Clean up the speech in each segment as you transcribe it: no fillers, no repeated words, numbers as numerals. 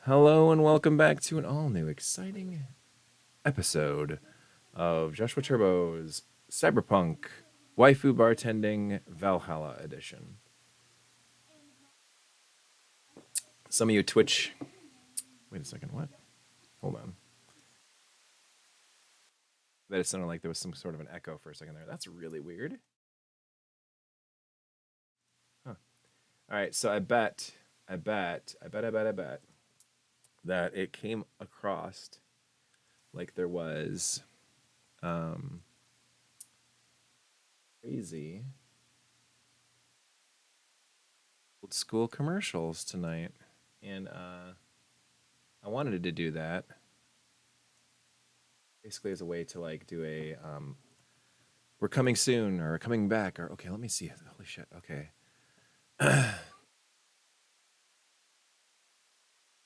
Hello and welcome back to an all-new exciting episode of Joshua Turbo's Cyberpunk Waifu Bartending Valhalla Edition. Some of you Twitch... Wait a second, what? Hold on. That it sounded like there was some sort of an echo for a second there. That's really weird. Huh. Alright, so I bet that it came across like there was crazy old school commercials tonight. And I wanted to do that basically as a way to like do a we're coming soon or coming back or okay, let me see. Holy shit. Okay.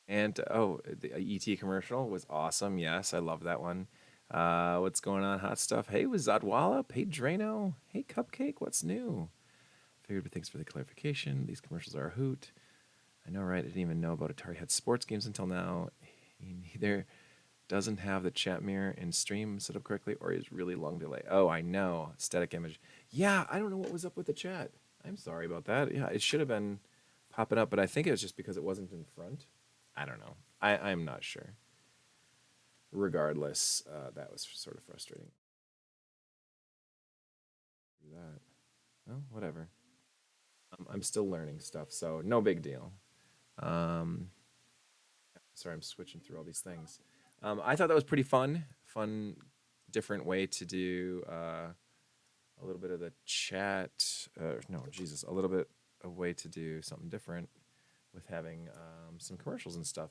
And the ET commercial was awesome. Yes, I love that one. What's going on? Hot stuff. Hey, was Zadwala? Hey, Drano. Hey, Cupcake. What's new? Figured, but thanks for the clarification. These commercials are a hoot. I know, right? I didn't even know about Atari had sports games until now. He neither doesn't have the chat mirror and stream set up correctly or is really long delay. Oh, I know. Static image. Yeah, I don't know what was up with the chat. I'm sorry about that. Yeah, it should have been popping up, but I think it was just because it wasn't in front. I don't know. I'm not sure. Regardless, that was sort of frustrating. Do that. Well, whatever. I'm still learning stuff, so no big deal. Um, sorry, I'm switching through all these things. I thought that was pretty fun. Fun, different way to do a little bit of the chat. No, Jesus, a little bit of way to do something different with having some commercials and stuff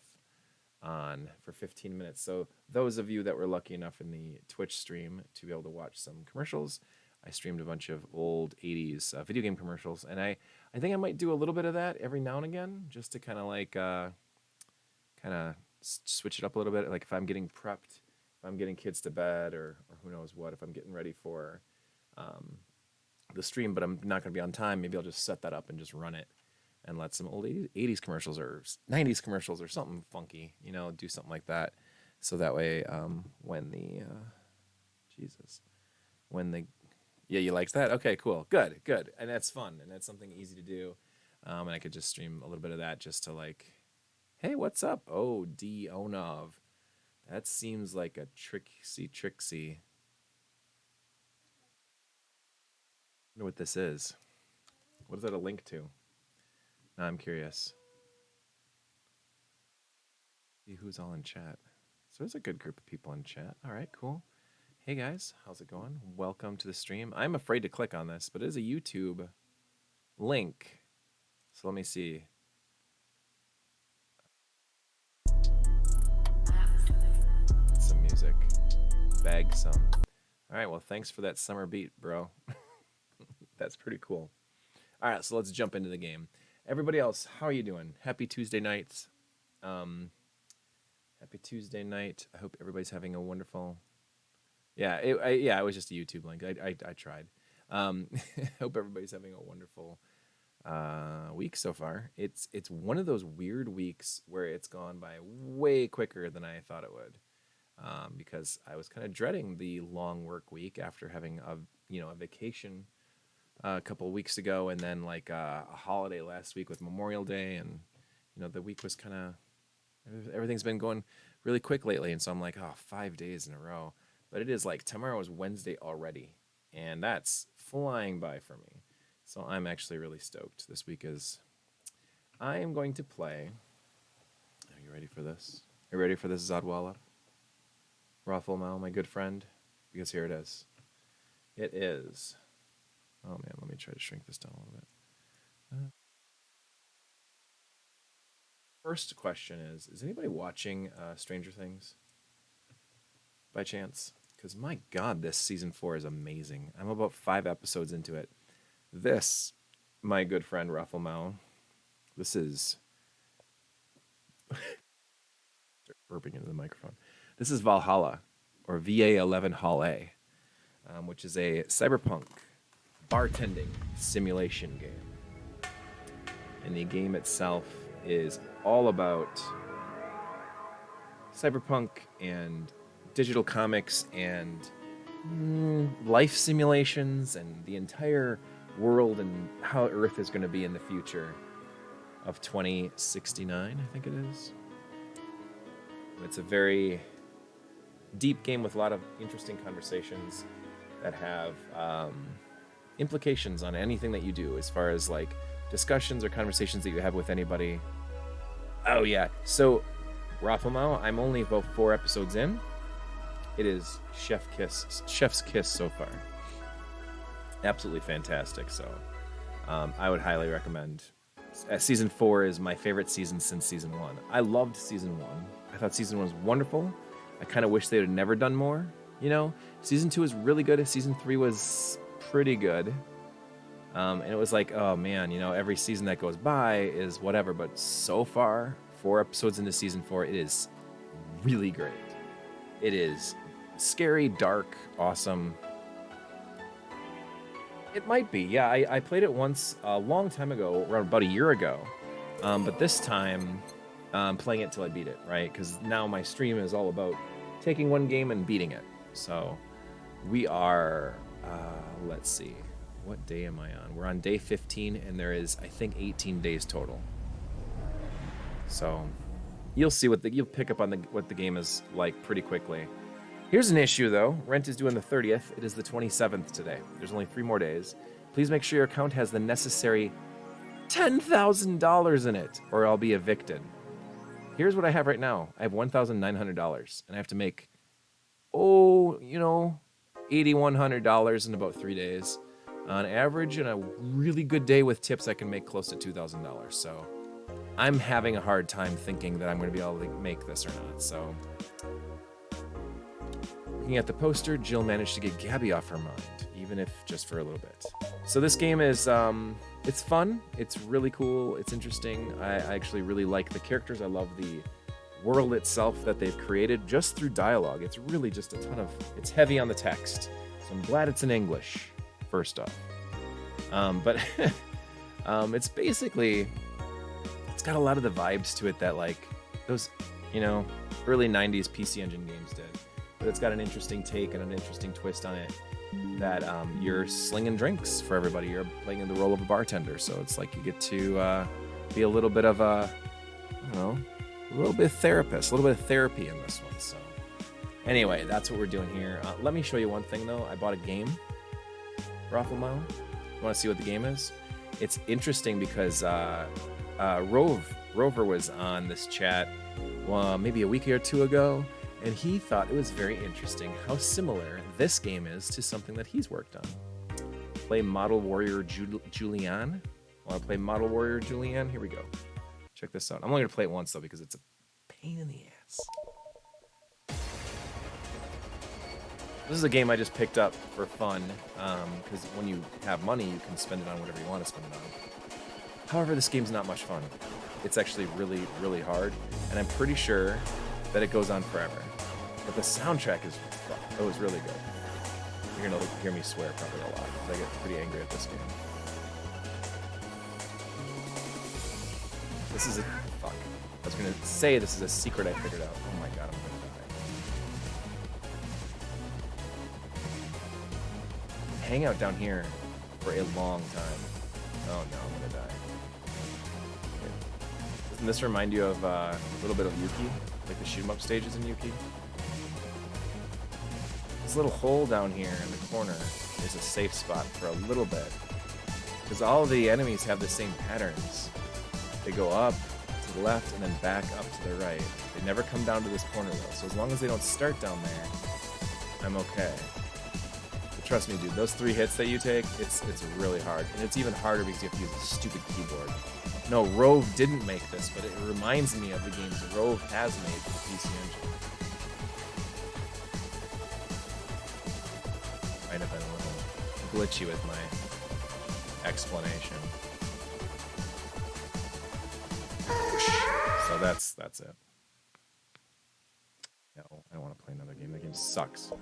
on for 15 minutes. So those of you that were lucky enough in the Twitch stream to be able to watch some commercials, I streamed a bunch of old 80s video game commercials, and I think I might do a little bit of that every now and again, just to kind of like switch it up a little bit. Like if I'm getting prepped, if I'm getting kids to bed, or who knows what, if I'm getting ready for the stream, but I'm not going to be on time, maybe I'll just set that up and just run it and let some old 80s commercials or 90s commercials or something funky, do something like that. So that way, when the, yeah, you liked that? Okay, cool. Good. And that's fun. And that's something easy to do. And I could just stream a little bit of that just to like, hey, what's up? Oh, D. Onov. That seems like a Trixie. I wonder what this is. What is that a link to? Now I'm curious. See who's all in chat. So there's a good group of people in chat. All right, cool. Hey guys, how's it going? Welcome to the stream. I'm afraid to click on this, but it is a YouTube link. So let me see. Some music. Bag some. All right, well, thanks for that summer beat, bro. That's pretty cool. All right, so let's jump into the game. Everybody else, how are you doing? Happy Tuesday night. Happy Tuesday night. I hope everybody's having a wonderful... Yeah, it was just a YouTube link. I tried. Hope everybody's having a wonderful week so far. It's one of those weird weeks where it's gone by way quicker than I thought it would. Because I was kind of dreading the long work week after having a vacation a couple of weeks ago, and then like a holiday last week with Memorial Day, and the week was kind of everything's been going really quick lately, and so I'm like, 5 days in a row. But it is like tomorrow is Wednesday already, and that's flying by for me. So I'm actually really stoked. This week is I am going to play. Are you ready for this? Are you ready for this, Zadwala? Rafflemal, my good friend? Because here it is. It is. Oh man, let me try to shrink this down a little bit. First question is anybody watching Stranger Things by chance? Because my God, this season 4 is amazing. I'm about 5 episodes into it. This, my good friend Rafflemal, this is burping into the microphone. This is Valhalla, or VA-11 Hall A, which is a cyberpunk bartending simulation game. And the game itself is all about cyberpunk and digital comics and life simulations and the entire world and how Earth is going to be in the future of 2069, I think it is. It's a very deep game with a lot of interesting conversations that have implications on anything that you do, as far as like discussions or conversations that you have with anybody. Oh yeah, so Rafflemau, I'm only about 4 episodes in. It is chef's kiss so far. Absolutely fantastic. So I would highly recommend. Season 4 is my favorite season since season 1. I loved season 1. I thought season 1 was wonderful. I kind of wish they would have never done more. You know, season 2 was really good. Season 3 was pretty good. And it was like, oh man, you know, every season that goes by is whatever. But so far, 4 episodes into season 4, it is really great. It is scary, dark, awesome. It might be, yeah. I played it once a long time ago, around about a year ago. But this time, I'm playing it till I beat it, right? Because now my stream is all about taking one game and beating it. So we are, let's see, what day am I on? We're on day 15, and there is, I think, 18 days total. So you'll see you'll pick up on what the game is like pretty quickly. Here's an issue, though. Rent is due on the 30th. It is the 27th today. There's only 3 more days. Please make sure your account has the necessary $10,000 in it, or I'll be evicted. Here's what I have right now. I have $1,900, and I have to make, $8,100 in about 3 days. On average, in a really good day with tips, I can make close to $2,000. So I'm having a hard time thinking that I'm going to be able to make this or not. So looking at the poster, Jill managed to get Gabby off her mind, even if just for a little bit. So this game is, it's fun. It's really cool. It's interesting. I actually really like the characters. I love the world itself that they've created just through dialogue. It's really just a ton of, it's heavy on the text. So I'm glad it's in English, first off. But it's basically, it's got a lot of the vibes to it that like those, early 90s PC Engine games did. But it's got an interesting take and an interesting twist on it that you're slinging drinks for everybody. You're playing the role of a bartender. So it's like you get to be a little bit of a little bit of therapist, a little bit of therapy in this one. So anyway, that's what we're doing here. Let me show you one thing, though. I bought a game, Rafflemau. You want to see what the game is? It's interesting because Rover was on this chat maybe a week or 2 ago, and he thought it was very interesting how similar this game is to something that he's worked on. Play Model Warrior Julian. Want to play Model Warrior Julian? Here we go. Check this out. I'm only going to play it once, though, because it's a pain in the ass. This is a game I just picked up for fun, because when you have money, you can spend it on whatever you want to spend it on. However, this game's not much fun. It's actually really, really hard, and I'm pretty sure that it goes on forever. But the soundtrack is, it was really good. You're going to hear me swear probably a lot, because I get pretty angry at this game. This is a, fuck. I was going to say this is a secret I figured out. Oh my god, I'm going to die. Hang out down here for a long time. Oh no, I'm going to die. Okay. Doesn't this remind you of a little bit of Yuki? Like the shoot 'em up stages in Yuki? This little hole down here in the corner is a safe spot for a little bit. Because all of the enemies have the same patterns. They go up to the left and then back up to the right. They never come down to this corner though, so as long as they don't start down there, I'm okay. But trust me, dude, those 3 hits that you take, it's really hard. And it's even harder because you have to use a stupid keyboard. No, Rove didn't make this, but it reminds me of the games Rove has made for the PC Engine. Might have been a little glitchy with my explanation. So that's it. No, I don't want to play another game. That game sucks.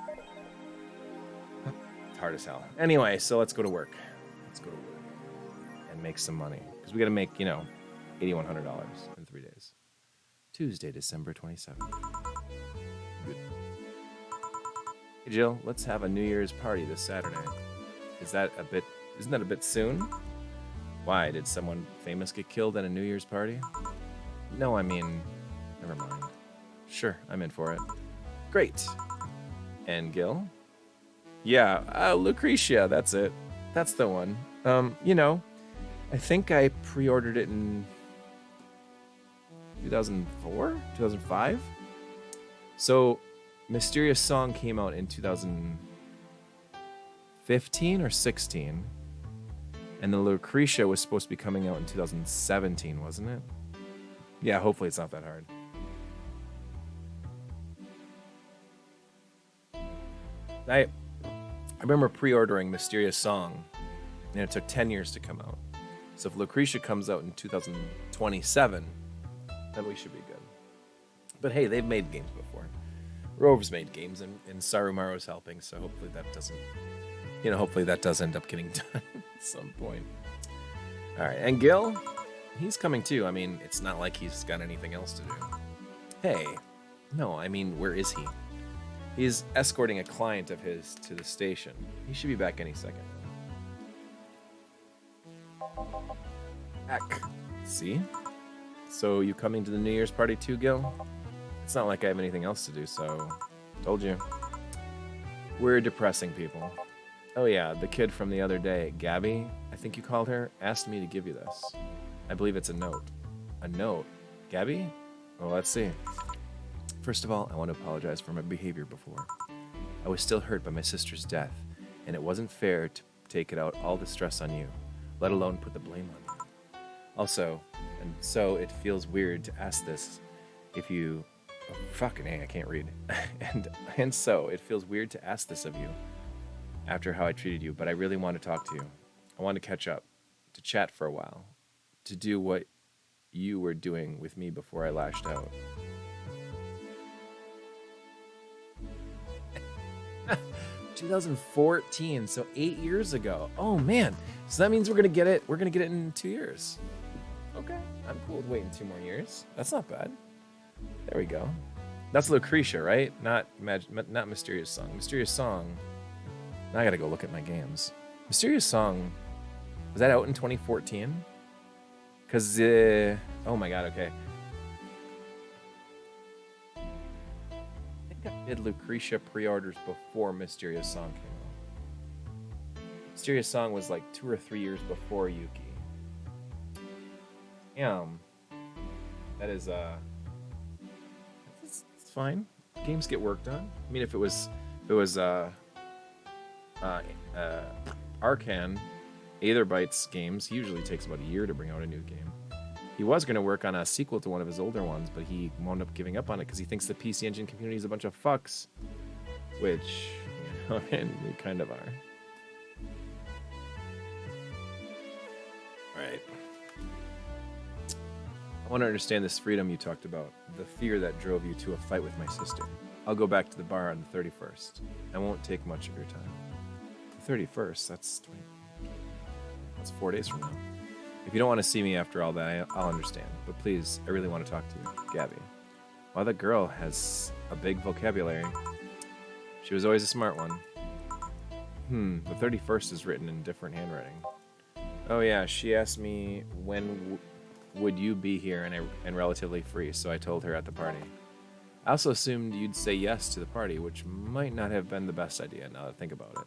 It's hard as hell. Anyway, so let's go to work. Let's go to work and make some money. Because we got to make, $8,100 in 3 days. Tuesday, December 27th. Hey, Jill, let's have a New Year's party this Saturday. Isn't that a bit soon? Why, did someone famous get killed at a New Year's party? No, I mean, never mind. Sure, I'm in for it. Great. And Gil? Yeah, Lucretia, that's it. That's the one. I think I pre-ordered it in 2004? 2005? So, Mysterious Song came out in 2015 or 16. And the Lucretia was supposed to be coming out in 2017, wasn't it? Yeah, hopefully it's not that hard. I remember pre-ordering Mysterious Song, and it took 10 years to come out. So if Lucretia comes out in 2027, then we should be good. But hey, they've made games before. Rove's made games, and Sarumaru's helping, so hopefully that does end up getting done at some point. All right, and Gil, he's coming too. I mean, it's not like he's got anything else to do. Hey, no, I mean, where is he? He's escorting a client of his to the station. He should be back any second. Heck. See? So you coming to the New Year's party too, Gil? It's not like I have anything else to do, so... Told you. We're depressing people. Oh yeah, the kid from the other day, Gabby, I think you called her, asked me to give you this. I believe it's a note. A note? Gabby? Well, let's see. First of all, I want to apologize for my behavior before. I was still hurt by my sister's death, and it wasn't fair to take it out all the stress on you, let alone put the blame on you. Also, and so it feels weird to ask this if you... Oh, fucking A, I can't read. and so it feels weird to ask this of you after how I treated you, but I really want to talk to you. I want to catch up, to chat for a while, to do what you were doing with me before I lashed out. 2014, so 8 years ago. Oh man, so that means we're gonna get it in 2 years. Okay, I'm cool with waiting 2 more years. That's not bad. There we go. That's Lucretia, right? Not Mysterious Song. Mysterious Song. Now I gotta go look at my games. Mysterious Song, was that out in 2014? Cause oh my god, okay. I think I did Lucretia pre-orders before Mysterious Song came out. Mysterious Song was like 2 or 3 years before Yuki. That is it's fine. Games get worked on. I mean, if it was Arcan, Aetherbytes games, he usually takes about a year to bring out a new game. He was going to work on a sequel to one of his older ones, but he wound up giving up on it because he thinks the PC Engine community is a bunch of fucks. Which, and we kind of are. Alright. I want to understand this freedom you talked about, the fear that drove you to a fight with my sister. I'll go back to the bar on the 31st. I won't take much of your time. The 31st, that's 4 days from now. If you don't want to see me after all that, I'll understand. But please, I really want to talk to you, Gabby. Wow, that girl has a big vocabulary. She was always a smart one. The 31st is written in different handwriting. Oh yeah, she asked me when would you be here and relatively free, so I told her at the party. I also assumed you'd say yes to the party, which might not have been the best idea now that I think about it.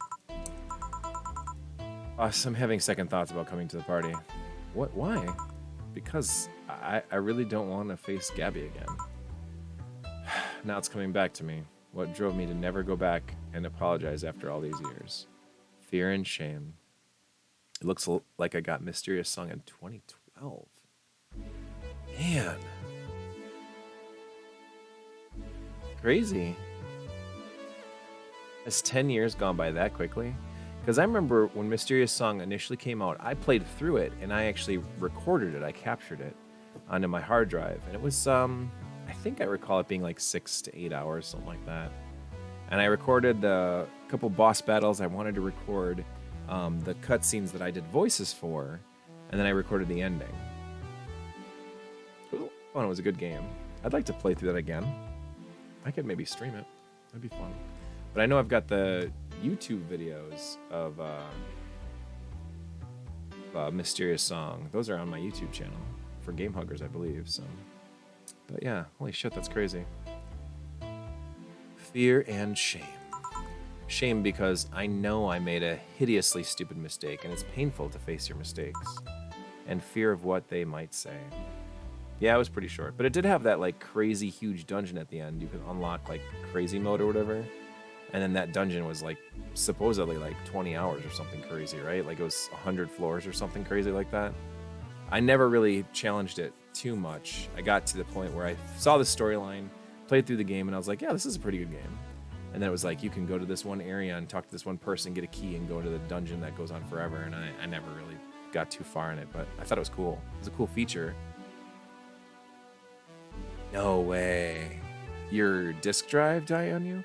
I'm having second thoughts about coming to the party. What? Why? Because I really don't want to face Gabby again. Now it's coming back to me. What drove me to never go back and apologize after all these years? Fear and shame. It looks like I got Mysterious Song in 2012. Man. Crazy. Has 10 years gone by that quickly? Because I remember when Mysterious Song initially came out, I played through it and I actually recorded it. I captured it onto my hard drive. And it was, I think I recall it being like 6 to 8 hours, something like that. And I recorded the couple boss battles I wanted to record, the cutscenes that I did voices for, and then I recorded the ending. It was fun. It was a good game. I'd like to play through that again. I could maybe stream it. That'd be fun. But I know I've got the YouTube videos of Mysterious Song. Those are on my YouTube channel for Game Huggers, I believe. So, but yeah, holy shit, that's crazy. Fear and shame. Shame because I know I made a hideously stupid mistake, and it's painful to face your mistakes. And fear of what they might say. Yeah, it was pretty short, but it did have that like crazy huge dungeon at the end. You could unlock like crazy mode or whatever. And then that dungeon was like supposedly like 20 hours or something crazy, right? Like it was 100 floors or something crazy like that. I never really challenged it too much. I got to the point where I saw the storyline, played through the game, and I was like, yeah, this is a pretty good game. And then it was like, you can go to this one area and talk to this one person, get a key, and go to the dungeon that goes on forever. And I never really got too far in it, but I thought it was cool. It was a cool feature. No way. Your disk drive died on you?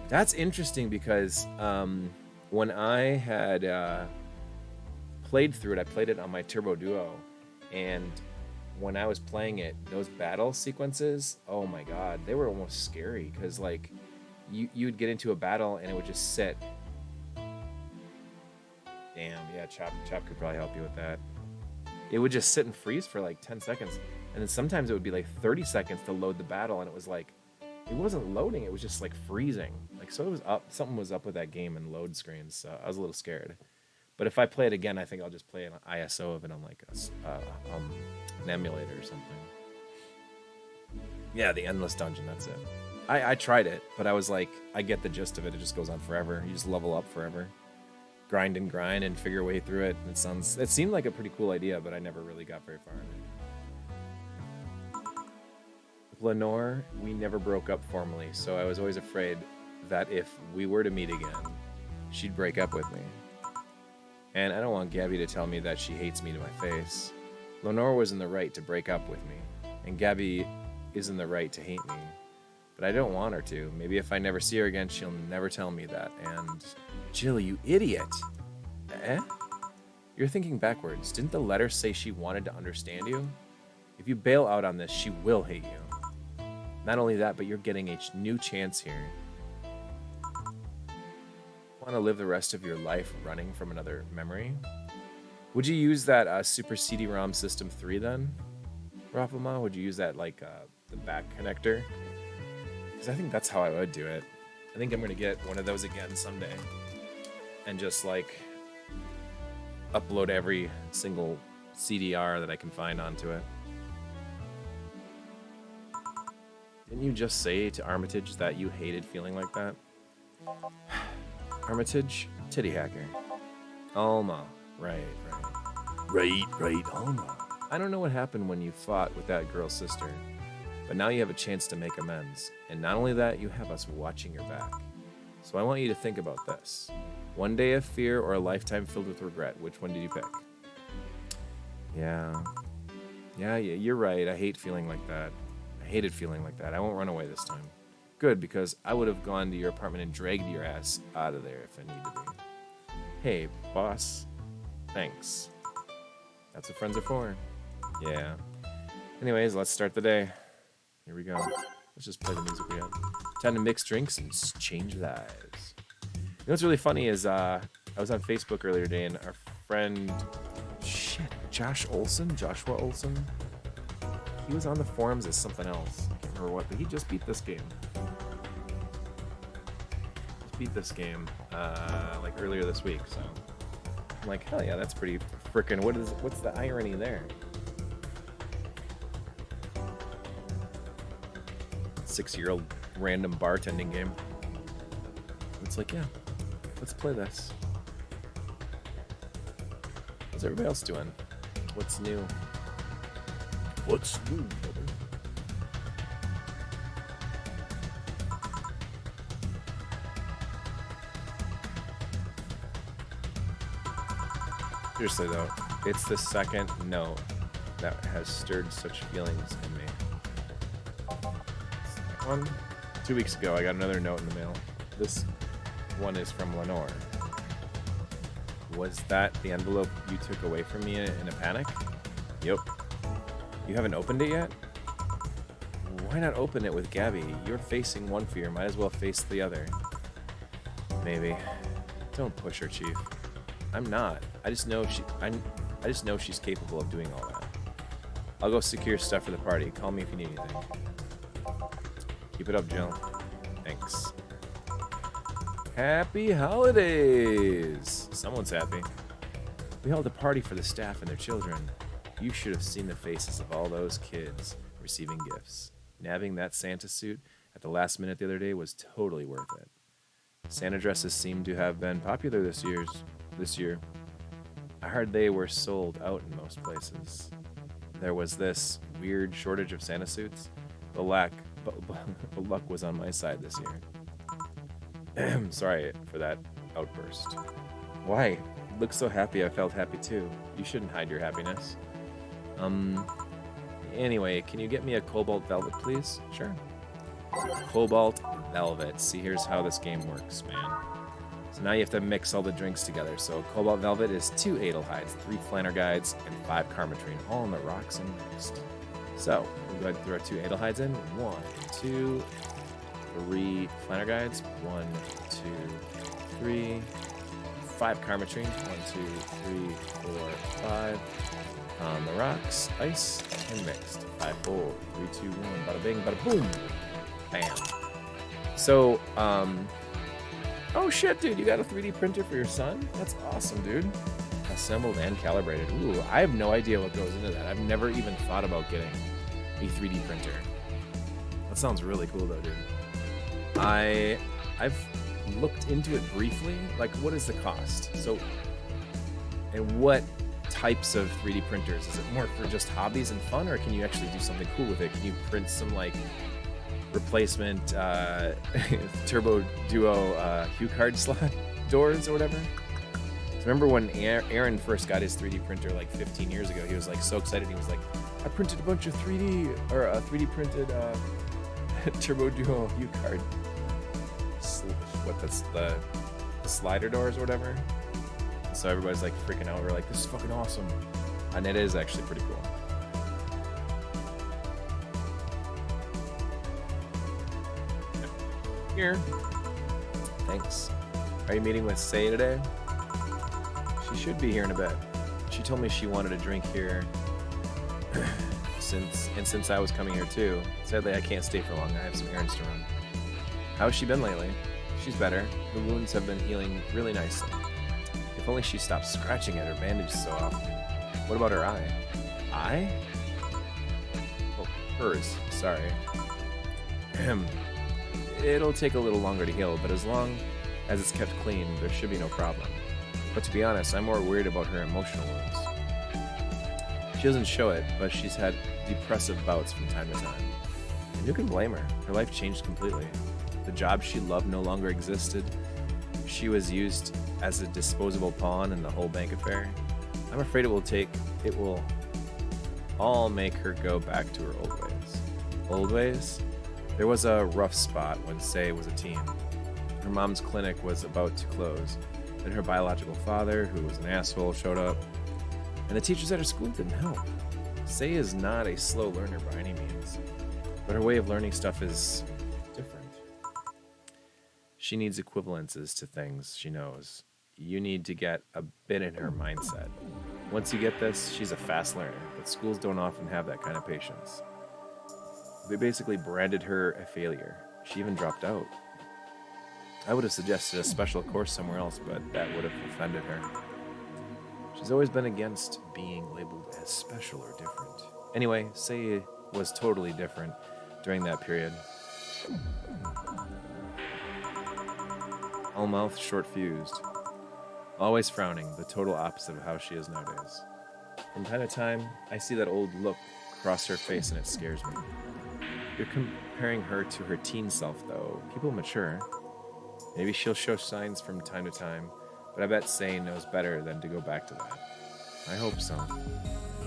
That's interesting because when I had played through it, I played it on my Turbo Duo, and when I was playing it, those battle sequences, oh my god, they were almost scary because like you would get into a battle and it would just sit. Damn, yeah, Chop could probably help you with that. It would just sit and freeze for like 10 seconds, and then sometimes it would be like 30 seconds to load the battle, and it was like, it wasn't loading, it was just like freezing. Like, so it was up, something was up with that game and load screens, so I was a little scared. But if I play it again, I think I'll just play an ISO of it on like an emulator or something. Yeah, the Endless Dungeon, that's it. I tried it, but I was like, I get the gist of it. It just goes on forever. You just level up forever. Grind and figure your way through it. It seemed like a pretty cool idea, but I never really got very far in it. With Lenore, we never broke up formally, so I was always afraid that if we were to meet again, she'd break up with me. And I don't want Gabby to tell me that she hates me to my face. Lenore was in the right to break up with me, and Gabby is in the right to hate me. But I don't want her to. Maybe if I never see her again, she'll never tell me that. And Jill, you idiot. Eh? You're thinking backwards. Didn't the letter say she wanted to understand you? If you bail out on this, she will hate you. Not only that, but you're getting a new chance here. Want to live the rest of your life running from another memory? Would you use that Super CD-ROM System 3 then, Rafalma? Would you use that like the back connector? Because I think that's how I would do it. I think I'm going to get one of those again someday and just like upload every single CDR that I can find onto it. Didn't you just say to Armitage that you hated feeling like that? Armitage, titty hacker. Alma, right, Alma. I don't know what happened when you fought with that girl's sister, but now you have a chance to make amends. And not only that, you have us watching your back. So I want you to think about this. One day of fear or a lifetime filled with regret. Which one did you pick? Yeah, you're right. I hate feeling like that. I hated feeling like that. I won't run away this time. Good, because I would have gone to your apartment and dragged your ass out of there if I need to be. Hey, boss. Thanks. That's what friends are for. Yeah. Anyways, let's start the day. Here we go. Let's just play the music we have. Time to mix drinks and change lives. You know what's really funny is I was on Facebook earlier today, and our friend, Joshua Olson, he was on the forums as something else. I can't remember what, but he just beat this game. Like earlier this week, so I'm like, hell yeah, that's pretty frickin', what's the irony there? 6-year-old random bartending game. It's like, yeah, let's play this. What's everybody else doing? What's new? What's new, brother? Seriously though, it's the second note that has stirred such feelings in me. One, 2 weeks ago, I got another note in the mail. This one is from Lenore. Was that the envelope you took away from me in a panic? Yep. You haven't opened it yet? Why not open it with Gabby? You're facing one fear, might as well face the other. Maybe. Don't push her, Chief. I'm not. I just know she's capable of doing all that. I'll go secure stuff for the party. Call me if you need anything. Keep it up, Jill. Thanks. Happy holidays! Someone's happy. We held a party for the staff and their children. You should have seen the faces of all those kids receiving gifts. Nabbing that Santa suit at the last minute the other day was totally worth it. Santa dresses seem to have been popular this year. I heard they were sold out in most places. There was this weird shortage of Santa suits. But luck was on my side this year. Sorry for that outburst. Why? You look so happy. I felt happy too. You shouldn't hide your happiness. Anyway, can you get me a cobalt velvet, please? Sure. Cobalt velvet. See, here's how this game works, man. So now you have to mix all the drinks together. So cobalt velvet is 2 Adelhides, 3 Flanner Guides, and 5 Karmatrine, all on the rocks and mixed. So we'll go ahead and throw our 2 Adelhides in. 1, 2, 3 Flanner Guides. 1, 2, 3. 5 Karmatrine. 1, 2, 3, 4, 5. On the rocks, ice, and mixed. 5, 4, 3, 2, 1. Bada bing, bada boom. Bam. So, oh shit, dude, you got a 3D printer for your son? That's awesome, dude. Assembled and calibrated. Ooh, I have no idea what goes into that. I've never even thought about getting a 3D printer. That sounds really cool, though, dude. I've looked into it briefly. Like, what is the cost? So, and what types of 3D printers? Is it more for just hobbies and fun, or can you actually do something cool with it? Can you print some, like, replacement Turbo Duo Hue card slot doors or whatever? So remember when Aaron first got his 3D printer like 15 years ago, he was like so excited. He was like, I printed a bunch of 3D printed Turbo Duo Hue card. That's the slider doors or whatever. So everybody's like freaking out. We're like, this is fucking awesome. And it is actually pretty cool. Here. Thanks. Are you meeting with Say today? She should be here in a bit. She told me she wanted a drink here since I was coming here too. Sadly, I can't stay for long. I have some errands to run. How's she been lately? She's better. The wounds have been healing really nicely. If only she stopped scratching at her bandages so often. What about her eye? Eye? Oh, hers. Sorry. It'll take a little longer to heal, but as long as it's kept clean, there should be no problem. But to be honest, I'm more worried about her emotional wounds. She doesn't show it, but she's had depressive bouts from time to time. And who can blame her? Her life changed completely. The job she loved no longer existed. She was used as a disposable pawn in the whole bank affair. I'm afraid it will all make her go back to her old ways. Old ways? There was a rough spot when Say was a teen. Her mom's clinic was about to close. Then her biological father, who was an asshole, showed up. And the teachers at her school didn't help. Say is not a slow learner by any means, but her way of learning stuff is different. She needs equivalences to things she knows. You need to get a bit in her mindset. Once you get this, she's a fast learner, but schools don't often have that kind of patience. They basically branded her a failure. She even dropped out. I would have suggested a special course somewhere else, but that would have offended her. She's always been against being labeled as special or different. Anyway, Say was totally different during that period. All mouth, short-fused. Always frowning, the total opposite of how she is nowadays. From time to time, I see that old look cross her face and it scares me. You're comparing her to her teen self, though. People mature. Maybe she'll show signs from time to time, but I bet Say knows better than to go back to that. I hope so.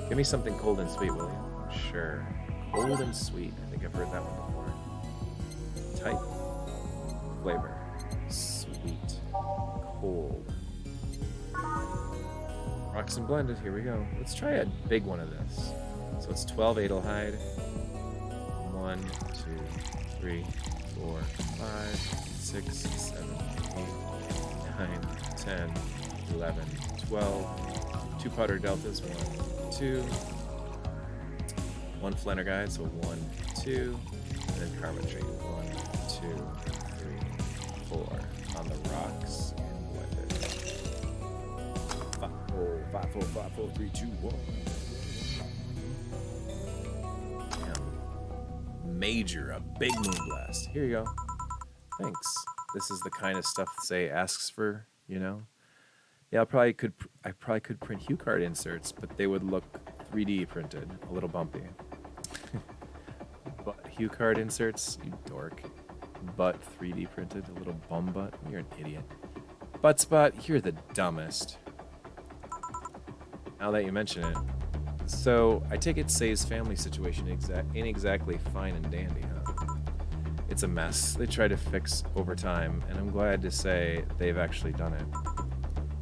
Give me something cold and sweet, will you? Sure. Cold and sweet. I think I've heard that one before. Type. Flavor. Sweet. Cold. Rocks and blended. Here we go. Let's try a big one of this. So it's 12 Adelhide. 1, 2, 3, 4, 5, 6, 7, 8, 9, 10, 11, 12. 2 powder deltas. 1, 2. 1 Flanner guide, so 1, 2. And then Karma Tree. 1, 2, 3, 4. On the rocks and blend it. 5, 4, 5, 4, 3, 2, 1. Major, a big moonblast. Here you go. Thanks. This is the kind of stuff Say asks for, you know. Yeah, I probably could print hue card inserts, but they would look 3D printed, a little bumpy. But hue card inserts, you dork. Butt 3D printed, a little bum butt. You're an idiot. Butt Spot, you're the dumbest. Now that you mention it. So, I take it Say's family situation ain't exactly fine and dandy, huh? It's a mess. They tried to fix over time, and I'm glad to say they've actually done it.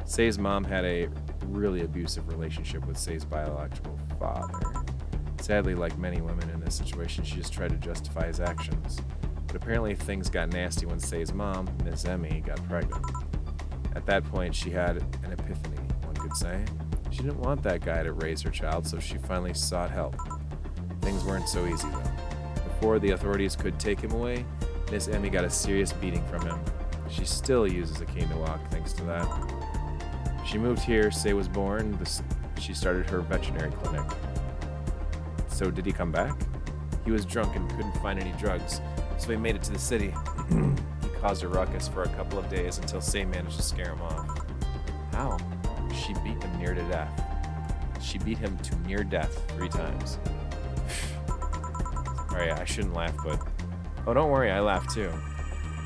Say's mom had a really abusive relationship with Say's biological father. Sadly, like many women in this situation, she just tried to justify his actions. But apparently things got nasty when Say's mom, Miss Emmy, got pregnant. At that point, she had an epiphany, one could say. She didn't want that guy to raise her child, so she finally sought help. Things weren't so easy, though. Before the authorities could take him away, Miss Emmy got a serious beating from him. She still uses a cane to walk, thanks to that. She moved here, Say was born, she started her veterinary clinic. So did he come back? He was drunk and couldn't find any drugs, so he made it to the city. He caused a ruckus for a couple of days until Say managed to scare him off. How? She beat him near to death. She beat him to near death 3 times. Alright, I shouldn't laugh, but... Oh, don't worry, I laugh too.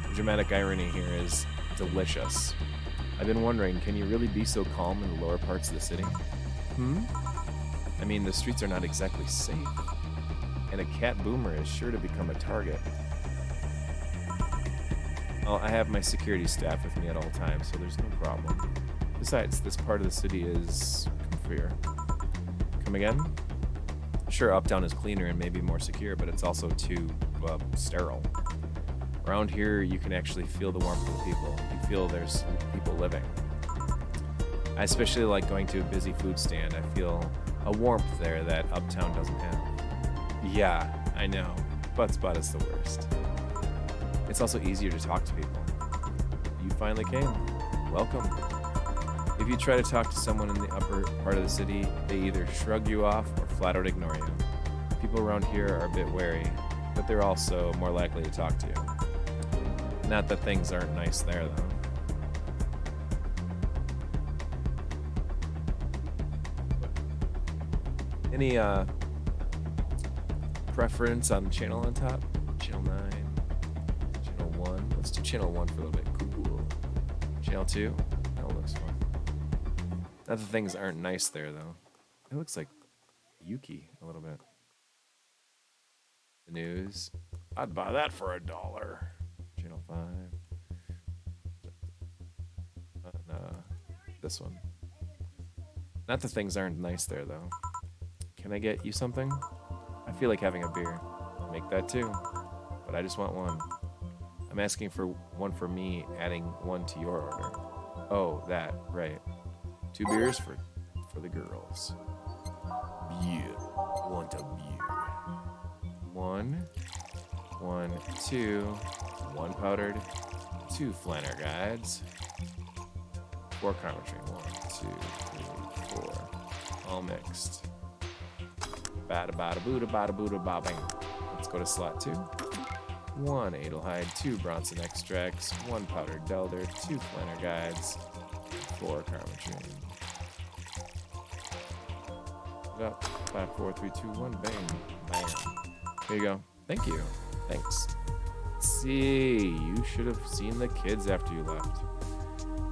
The dramatic irony here is delicious. I've been wondering, can you really be so calm in the lower parts of the city? I mean, the streets are not exactly safe. And a cat boomer is sure to become a target. Well, I have my security staff with me at all times, so there's no problem. Besides, this part of the city is comfier. Come again? Sure, Uptown is cleaner and maybe more secure, but it's also too, sterile. Around here, you can actually feel the warmth of the people. You feel there's people living. I especially like going to a busy food stand. I feel a warmth there that Uptown doesn't have. Yeah, I know. Butt Spot is the worst. It's also easier to talk to people. You finally came. Welcome. If you try to talk to someone in the upper part of the city, they either shrug you off or flat out ignore you. People around here are a bit wary, but they're also more likely to talk to you. Not that things aren't nice there, though. Any preference on the channel on top? Channel 9, channel 1. Let's do channel 1 for a little bit. Cool. Channel 2. That looks fun. Not that things aren't nice there, though. It looks like Yuki a little bit. The news. I'd buy that for $1. Channel 5. This one. Not that things aren't nice there, though. Can I get you something? I feel like having a beer. I'll make that too. But I just want one. I'm asking for one for me, adding one to your order. Oh, that, right. 2 beers for the girls. Beer. Want a beer. 1, 2, 1 powdered, 2 Flanner guides, 4 Karma Tree. 1, 2, 3, 4. All mixed. Bada bada booda bada booda ba bang. Let's go to slot 2. 1 Adelheid, 2 Bronson extracts, 1 powdered Delder, 2 Flanner guides, 4 Karma Tree. Up. 5, 4, 3, 2, 1. Bang. Bam. Here you go. Thank you. Thanks. Let's see. You should have seen the kids after you left.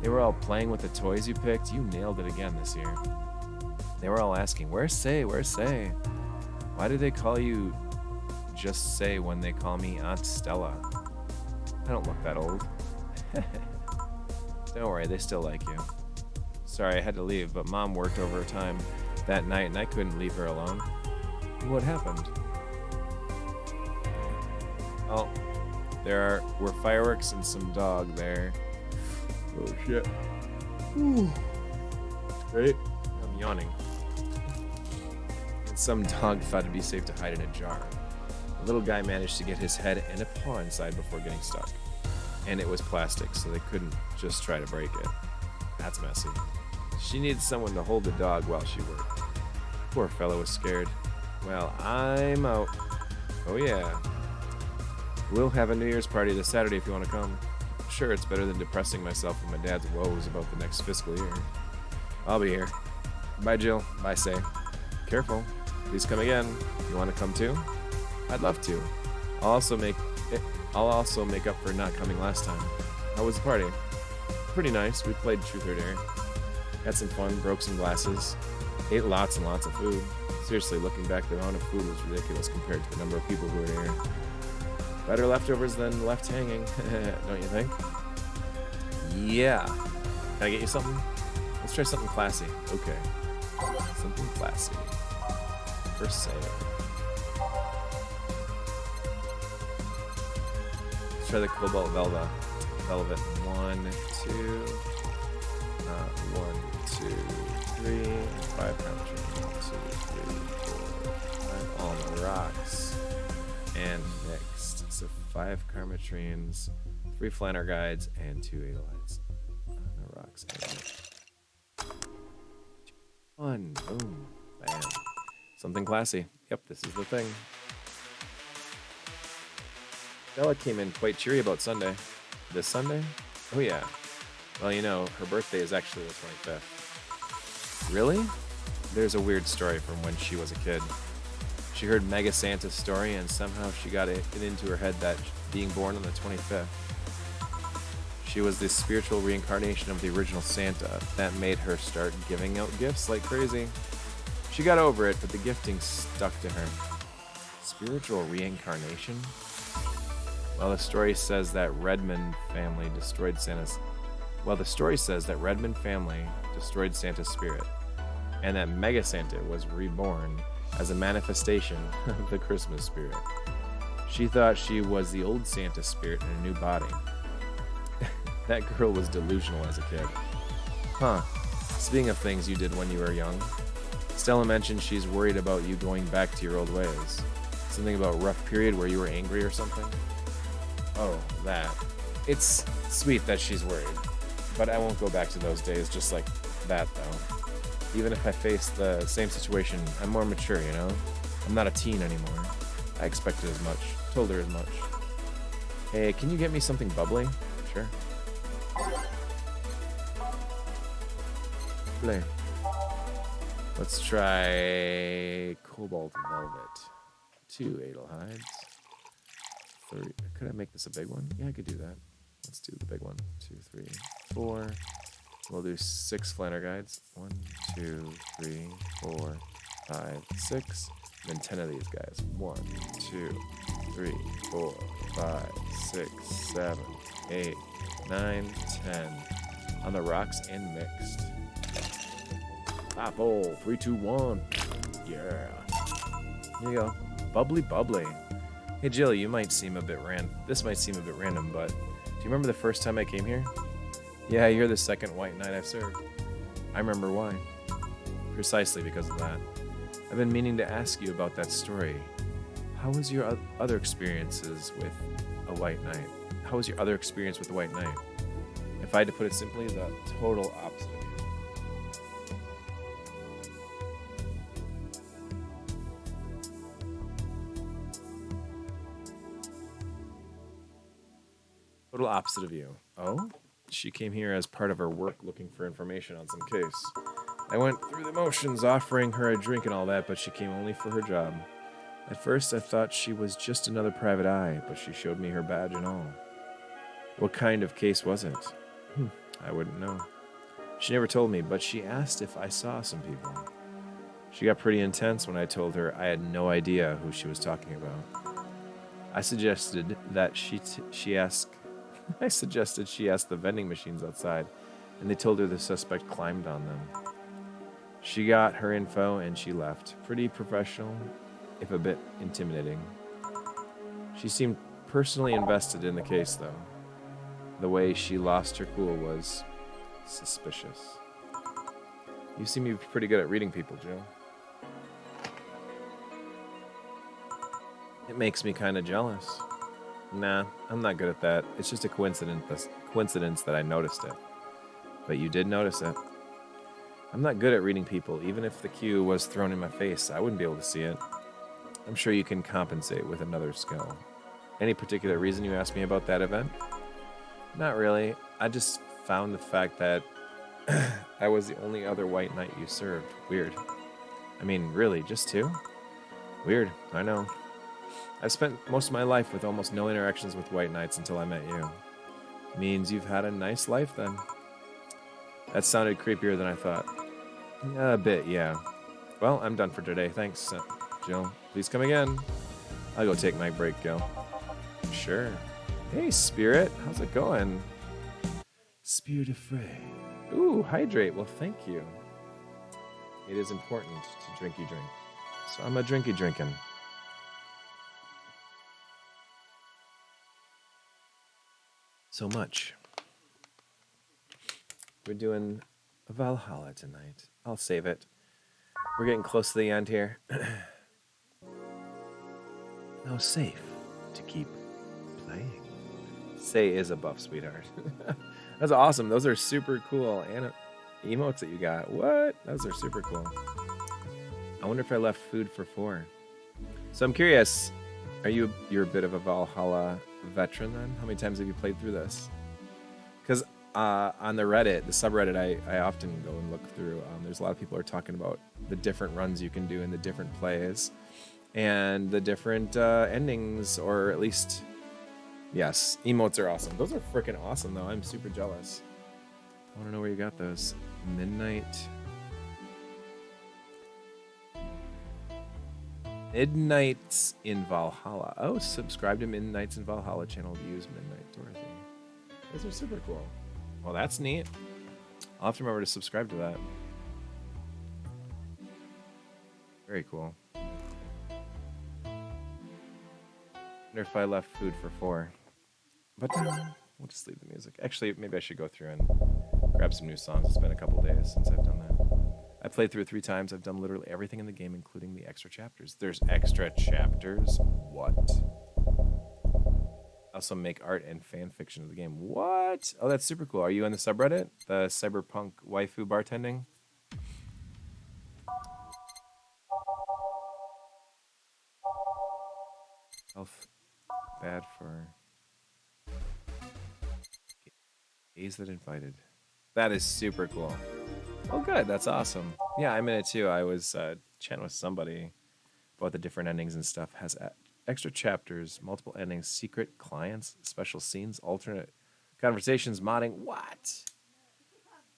They were all playing with the toys you picked. You nailed it again this year. They were all asking, where's Say? Where's Say? Why do they call you just Say when they call me Aunt Stella? I don't look that old. Don't worry, they still like you. Sorry, I had to leave, but Mom worked overtime that night and I couldn't leave her alone. What happened? Oh, There were fireworks and some dog there. Oh shit. Whew. Great. I'm yawning. And some dog thought it'd be safe to hide in a jar. The little guy managed to get his head and a paw inside before getting stuck. And it was plastic, so they couldn't just try to break it. That's messy. She needed someone to hold the dog while she worked. Poor fellow was scared. Well, I'm out. Oh yeah. We'll have a New Year's party this Saturday if you want to come. Sure, it's better than depressing myself with my dad's woes about the next fiscal year. I'll be here. Bye, Jill. Bye, Say. Careful. Please come again. You want to come too? I'd love to. I'll also make up for not coming last time. How was the party? Pretty nice. We played Truth or Dare. Had some fun, broke some glasses, ate lots and lots of food. Seriously, looking back, the amount of food was ridiculous compared to the number of people who were there. Better leftovers than left hanging, don't you think? Yeah. Can I get you something? Let's try something classy. Okay. Something classy. For sale. Let's try the Cobalt Velvet. 1, 2. 1, 2, 3. 5 pounds. 1, 2, 3, 4, 5. All on the rocks. And mixed. So 5 Karmatrines, 3 Flanner Guides, and 2 Adelites. On the rocks. And 1. Boom. Bam. Something classy. Yep, this is the thing. Bella came in quite cheery about Sunday. This Sunday? Oh yeah. Well, you know, her birthday is actually the 25th. Really? There's a weird story from when she was a kid. She heard Mega Santa's story, and somehow she got it into her head that being born on the 25th, she was the spiritual reincarnation of the original Santa. That made her start giving out gifts like crazy. She got over it, but the gifting stuck to her. Spiritual reincarnation? Well, the story says that Redmond family destroyed Santa's spirit, and that Mega Santa was reborn as a manifestation of the Christmas spirit. She thought she was the old Santa spirit in a new body. That girl was delusional as a kid. Huh. Speaking of things you did when you were young, Stella mentioned she's worried about you going back to your old ways. Something about a rough period where you were angry or something? Oh, that. It's sweet that she's worried, but I won't go back to those days just like that, though. Even if I face the same situation, I'm more mature, you know? I'm not a teen anymore. I expected as much. Told her as much. Hey, can you get me something bubbly? Sure. Play. Let's try Cobalt Velvet. 2 Adelhides. 3. Could I make this a big one? Yeah, I could do that. Let's do the big one. 2, 3, 4. We'll do 6 Flanner Guides. 1, 2, 3, 4, 5, 6. And then 10 of these guys. 1, 2, 3, 4, 5, 6, 7, 8, 9, 10. On the rocks and mixed. Apple. 3, 2, 1. Yeah. Here you go. Bubbly, bubbly. Hey Jill, this might seem a bit random, but do you remember the first time I came here? Yeah, you're the second white knight I've served. I remember why. Precisely because of that. I've been meaning to ask you about that story. How was your other experiences with a white knight? How was your other experience with the white knight? If I had to put it simply, the total opposite of you. Total opposite of you. Oh? She came here as part of her work looking for information on some case. I went through the motions offering her a drink and all that, but she came only for her job. At first I thought she was just another private eye, but she showed me her badge and all. What kind of case was it? I wouldn't know. She never told me, but she asked if I saw some people. She got pretty intense when I told her I had no idea who she was talking about. I suggested that she ask the vending machines outside, and they told her the suspect climbed on them. She got her info and she left. Pretty professional, if a bit intimidating. She seemed personally invested in the case, though. The way she lost her cool was suspicious. You seem to be pretty good at reading people, Jill. It makes me kind of jealous. Nah, I'm not good at that. It's just a coincidence that I noticed it. But you did notice it. I'm not good at reading people. Even if the cue was thrown in my face, I wouldn't be able to see it. I'm sure you can compensate with another skill. Any particular reason you asked me about that event? Not really. I just found the fact that I was the only other white knight you served. Weird. I mean, really, just two? Weird, I know. I've spent most of my life with almost no interactions with white knights until I met you. Means you've had a nice life then. That sounded creepier than I thought. A bit, yeah. Well, I'm done for today. Thanks, Jill. Please come again. I'll go take my break, Gil. Sure. Hey, Spirit. How's it going? Spirit of Frey. Ooh, hydrate. Well, thank you. It is important to drinky drink. So I'm a drinky drinking. So much. We're doing Valhalla tonight. I'll save it. We're getting close to the end here. Now safe to keep playing. Say is a buff, sweetheart. That's awesome. Those are super cool emotes that you got. What? Those are super cool. I wonder if I left food for 4. So I'm curious. You're a bit of a Valhalla veteran then? How many times have you played through this? Because on the Reddit, the subreddit, I often go and look through. There's a lot of people are talking about the different runs you can do and the different plays and the different endings, or at least, yes, emotes are awesome. Those are freaking awesome, though. I'm super jealous. I want to know where you got those. Midnights in Valhalla. Oh, subscribe to Midnights in Valhalla channel to use Midnight Dorothy. Those are super cool. Well, that's neat. I'll have to remember to subscribe to that. Very cool. Wonder if I left food for 4. But we'll just leave the music. Actually, maybe I should go through and grab some new songs. It's been a couple days since I've done that. I played through it 3 times. I've done literally everything in the game, including the extra chapters. There's extra chapters? What? I also make art and fan fiction of the game. What? Oh, that's super cool. Are you in the subreddit? The cyberpunk waifu bartending? Health bad for gays that invited. That is super cool. Oh, good. That's awesome. Yeah, I'm in it too. I was chatting with somebody about the different endings and stuff. Has extra chapters, multiple endings, secret clients, special scenes, alternate conversations, modding. What?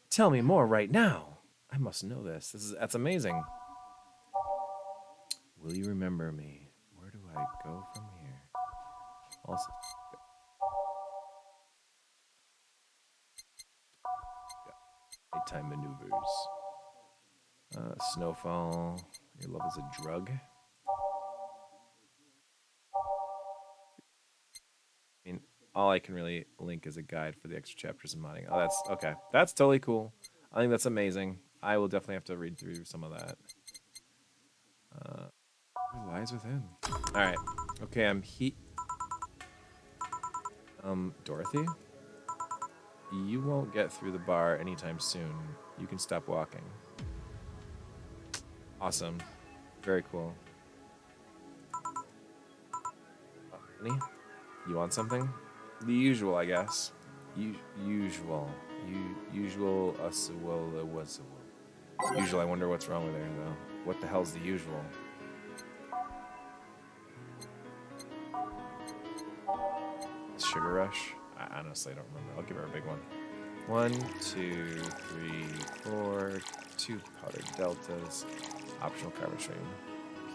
Tell me more right now. I must know this. That's amazing. Will you remember me? Where do I go from here? Also, nighttime maneuvers. Snowfall. Your love is a drug. I mean, all I can really link is a guide for the extra chapters and modding. Oh, that's okay. That's totally cool. I think that's amazing. I will definitely have to read through some of that. What lies within? All right. Okay, Dorothy? You won't get through the bar anytime soon. You can stop walking. Awesome. Very cool. Honey, you want something? The usual, I guess. Usual. Usual. Usual. I wonder what's wrong with her, though. What the hell's the usual? Sugar Rush? I honestly don't remember. I'll give her a big one. 1, 2, 3, 4. 2 powdered deltas. Optional carbon stream.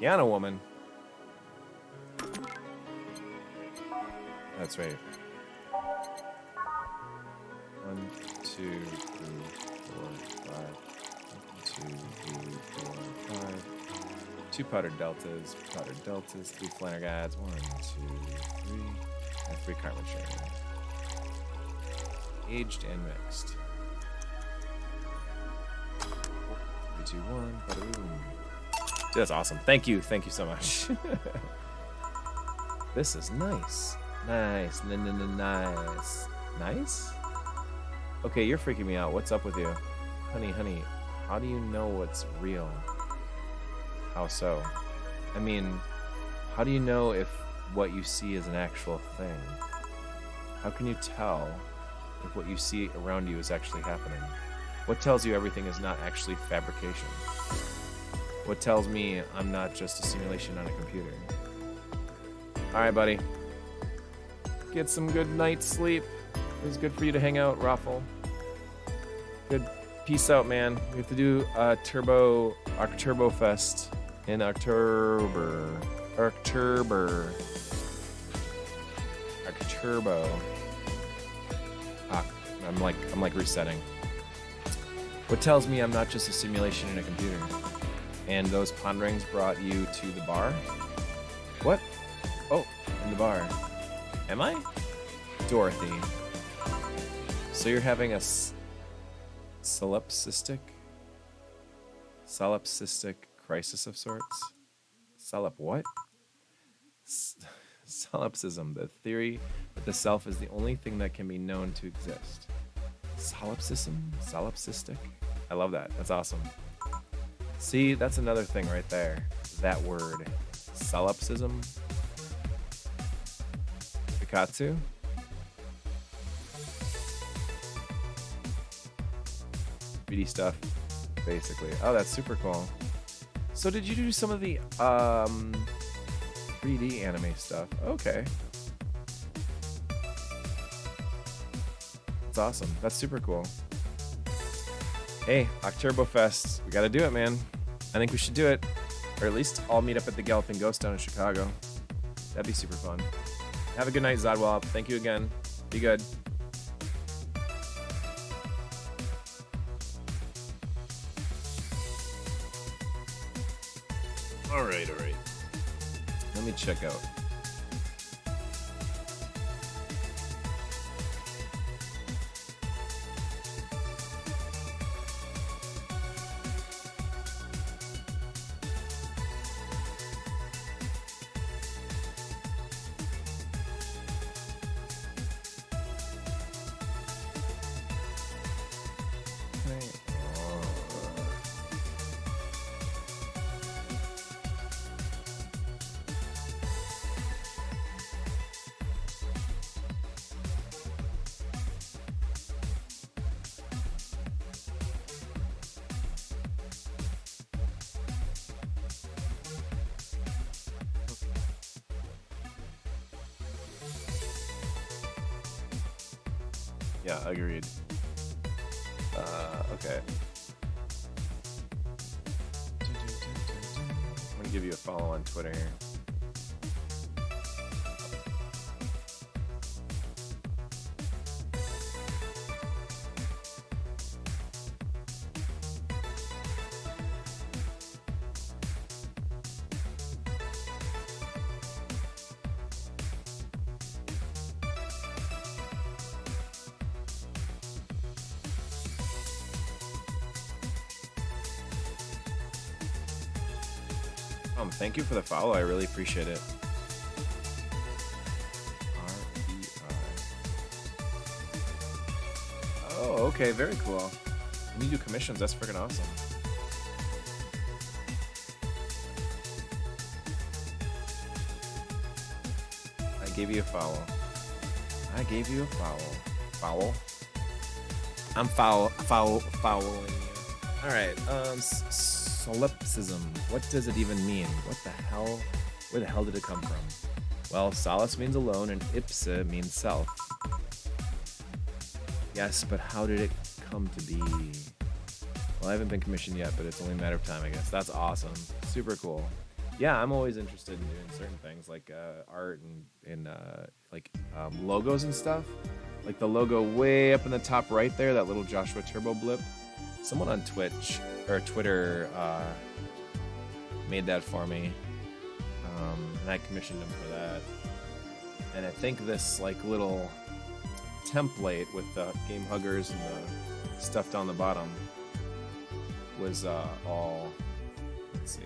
Piano Woman. That's right. 1, 2, 3, 4, 5. 1, 2, 3, 4, 5. 2 powdered deltas. 3 flanner guides. 1, 2, 3. And 3 card machine. Aged and mixed. 3, 2, 1. Bada boom. Dude, that's awesome. Thank you so much. This is nice. Nice. Nice. Nice? Okay, you're freaking me out. What's up with you? Honey, how do you know what's real? How so? I mean, how do you know if what you see is an actual thing? How can you tell if what you see around you is actually happening? What tells you everything is not actually fabrication? What tells me I'm not just a simulation on a computer? Alright, buddy. Get some good night's sleep. It was good for you to hang out, Raffle. Good. Peace out, man. We have to do Octurbo Fest in October. Octurbo. I'm like resetting. What tells me I'm not just a simulation in a computer? And those ponderings brought you to the bar? What? Oh, in the bar. Am I? Dorothy. So you're having a solipsistic crisis of sorts? What? Solipsism, the theory that the self is the only thing that can be known to exist. Solipsistic? I love that. That's awesome. See, that's another thing right there. That word. Solipsism. Pikatsu. BD stuff, basically. Oh, that's super cool. So did you do some of the 3D anime stuff? Okay. That's awesome. That's super cool. Hey, Oktoberfest. We gotta do it, man. I think we should do it. Or at least all meet up at the Galloping Ghost down in Chicago. That'd be super fun. Have a good night, Zodwallop. Thank you again. Be good. All right. Let me check out. Yeah, agreed. Okay. I'm gonna give you a follow on Twitter here. Thank you for the follow. I really appreciate it. RBI. Oh, okay. Very cool. When you do commissions, that's freaking awesome. I gave you a follow. Foul? I'm fouling you. All right. Solipsism. What does it even mean? What the hell? Where the hell did it come from? Well, solace means alone and ipsa means self. Yes, but how did it come to be? Well, I haven't been commissioned yet, but it's only a matter of time, I guess. That's awesome. Super cool. Yeah, I'm always interested in doing certain things like art and logos and stuff. Like the logo way up in the top right there, that little Joshua Turbo blip. Someone on Twitch or Twitter made that for me, and I commissioned him for that. And I think this like little template with the game huggers and the stuff down the bottom was all, let's see,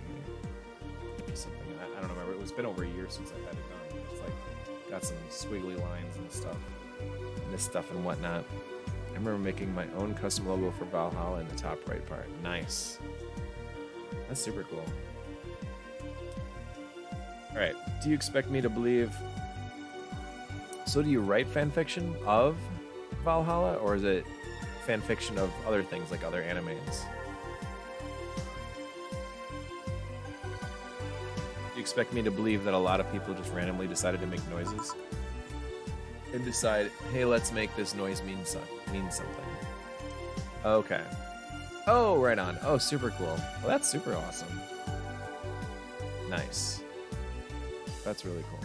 something, I don't remember. It's been over a year since I've had it done. It's like got some squiggly lines and stuff, and this stuff and whatnot. I remember making my own custom logo for Valhalla in the top right part. Nice. That's super cool. All right, do you expect me to believe? So do you write fan fiction of Valhalla, or is it fan fiction of other things like other animes? Do you expect me to believe that a lot of people just randomly decided to make noises and decide, hey, let's make this noise mean something? Okay. Oh, right on. Oh, super cool. Well, that's super awesome. Nice. That's really cool.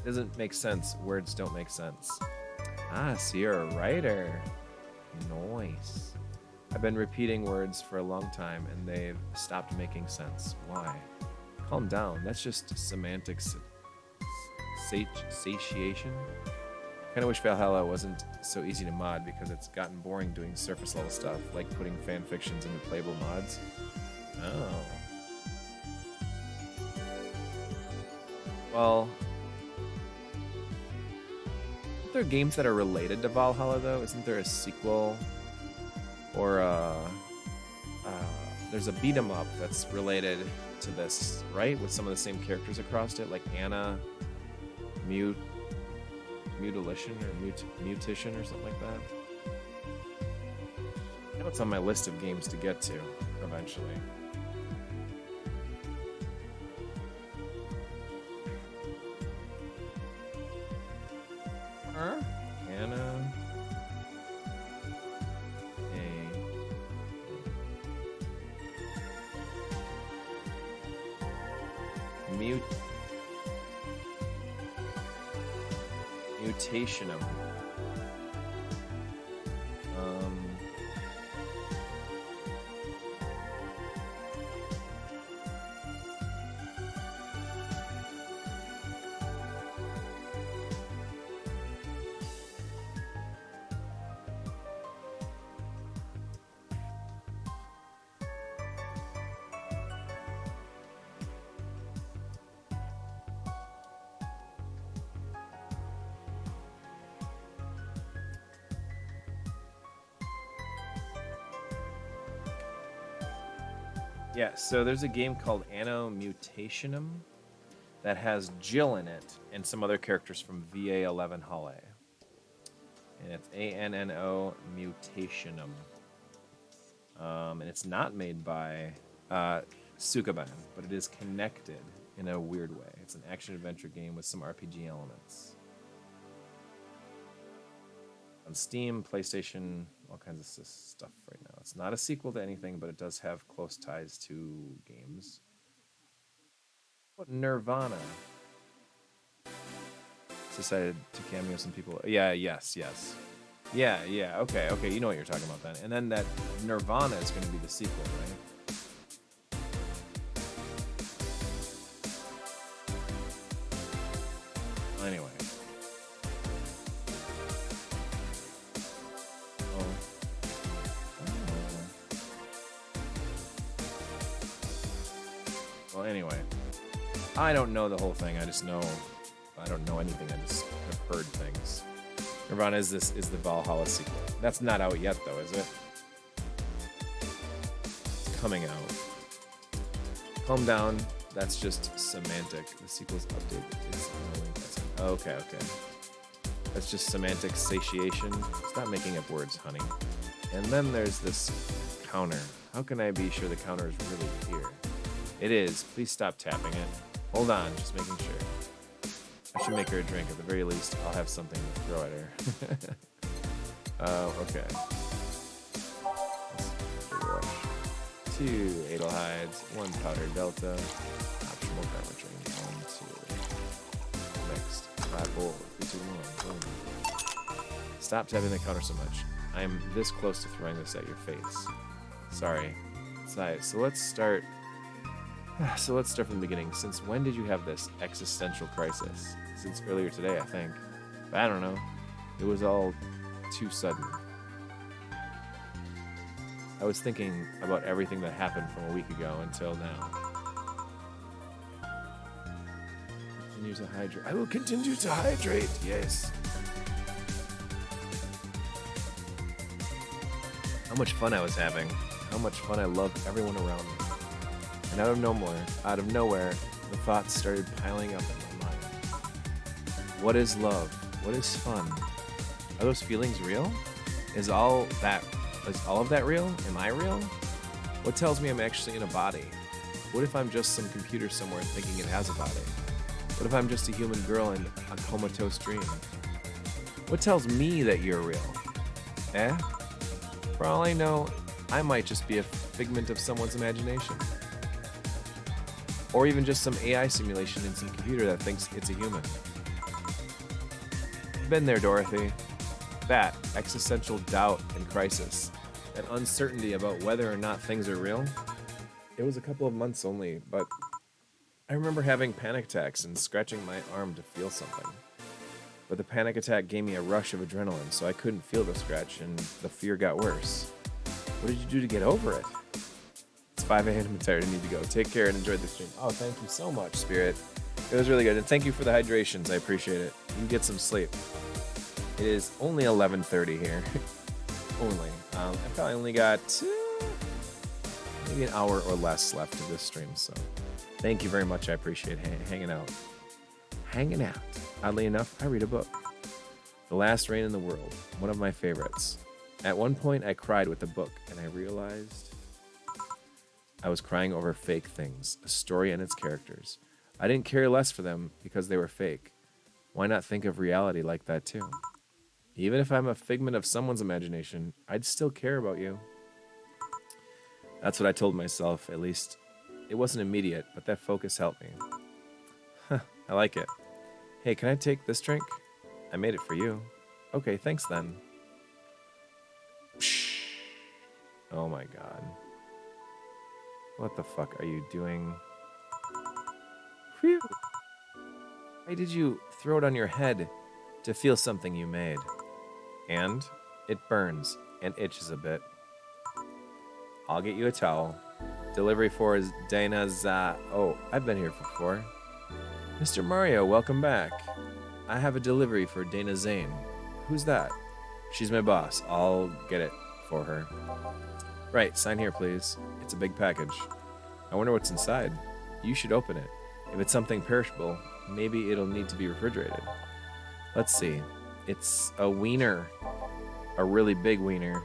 Doesn't make sense. Words don't make sense. Ah, so you're a writer. Nice. I've been repeating words for a long time and they've stopped making sense. Why? Calm down. That's just semantics. Satiation. Kind of wish Valhalla wasn't so easy to mod because it's gotten boring doing surface level stuff like putting fan fictions into playable mods. Oh. Well, aren't there games that are related to Valhalla though? Isn't there a sequel or there's a beat 'em up that's related to this, right? With some of the same characters across it, like Anna, Mutilation or Mutition or something like that. I know it's on my list of games to get to eventually. Anna. Mutationum. Yeah, so there's a game called Anno Mutationum that has Jill in it and some other characters from VA-11 Halle. And it's ANNO Mutationum. And it's not made by Sukaban, but it is connected in a weird way. It's an action-adventure game with some RPG elements. On Steam, PlayStation, all kinds of stuff right now. It's not a sequel to anything, but it does have close ties to games. What Nirvana? Decided to cameo some people. Yeah, yes. Yeah, okay, you know what you're talking about then. And then that Nirvana is going to be the sequel, right? Anyway. Well, anyway, I don't know the whole thing. I don't know anything. I just have heard things. Nirvana is the Valhalla sequel. That's not out yet, though, is it? It's coming out. Calm down. That's just semantic. The sequel's updated. Okay. That's just semantic satiation. Stop making up words, honey. And then there's this counter. How can I be sure the counter is really here? It is. Please stop tapping it. Hold on, just making sure. I should make her a drink. At the very least, I'll have something to throw at her. Okay. Let's 2 Adelhides, 1 Powder Delta, optional Karma Train, 1, 2. Mixed. 5 4, 3, 2, 1. Boom. Stop tapping the counter so much. I'm this close to throwing this at your face. Sorry. So let's start So let's start from the beginning. Since when did you have this existential crisis? Since earlier today, I think. But I don't know. It was all too sudden. I was thinking about everything that happened from a week ago until now. Continue to hydrate. I will continue to hydrate. Yes. How much fun I was having. How much fun I loved everyone around me. And out of nowhere, the thoughts started piling up in my mind. What is love? What is fun? Are those feelings real? Is all of that real? Am I real? What tells me I'm actually in a body? What if I'm just some computer somewhere thinking it has a body? What if I'm just a human girl in a comatose dream? What tells me that you're real? For all I know, I might just be a figment of someone's imagination. Or even just some AI simulation in some computer that thinks it's a human. Been there, Dorothy. That existential doubt and crisis, that uncertainty about whether or not things are real. It was a couple of months only, but I remember having panic attacks and scratching my arm to feel something. But the panic attack gave me a rush of adrenaline, so I couldn't feel the scratch, and the fear got worse. What did you do to get over it? It's 5 a.m. I'm tired. I need to go. Take care and enjoy the stream. Oh, thank you so much, Spirit. It was really good. And thank you for the hydrations. I appreciate it. You can get some sleep. It is only 11:30 here. Only. I probably only got maybe an hour or less left of this stream, so thank you very much. I appreciate hanging out. Hanging out. Oddly enough, I read a book. The Last Rain in the World, one of my favorites. At one point, I cried with the book, and I realized I was crying over fake things, a story and its characters. I didn't care less for them because they were fake. Why not think of reality like that too? Even if I'm a figment of someone's imagination, I'd still care about you. That's what I told myself, at least. It wasn't immediate, but that focus helped me. I like it. Hey, can I take this drink? I made it for you. Okay, thanks then. Psh. Oh my god. What the fuck are you doing? Whew. Why did you throw it on your head to feel something you made? And it burns and itches a bit. I'll get you a towel. Delivery for Dana's. Oh, I've been here before. Mr. Mario, welcome back. I have a delivery for Dana Zane. Who's that? She's my boss. I'll get it for her. Right, sign here, please. It's a big package. I wonder what's inside. You should open it. If it's something perishable, maybe it'll need to be refrigerated. Let's see. It's a wiener. A really big wiener.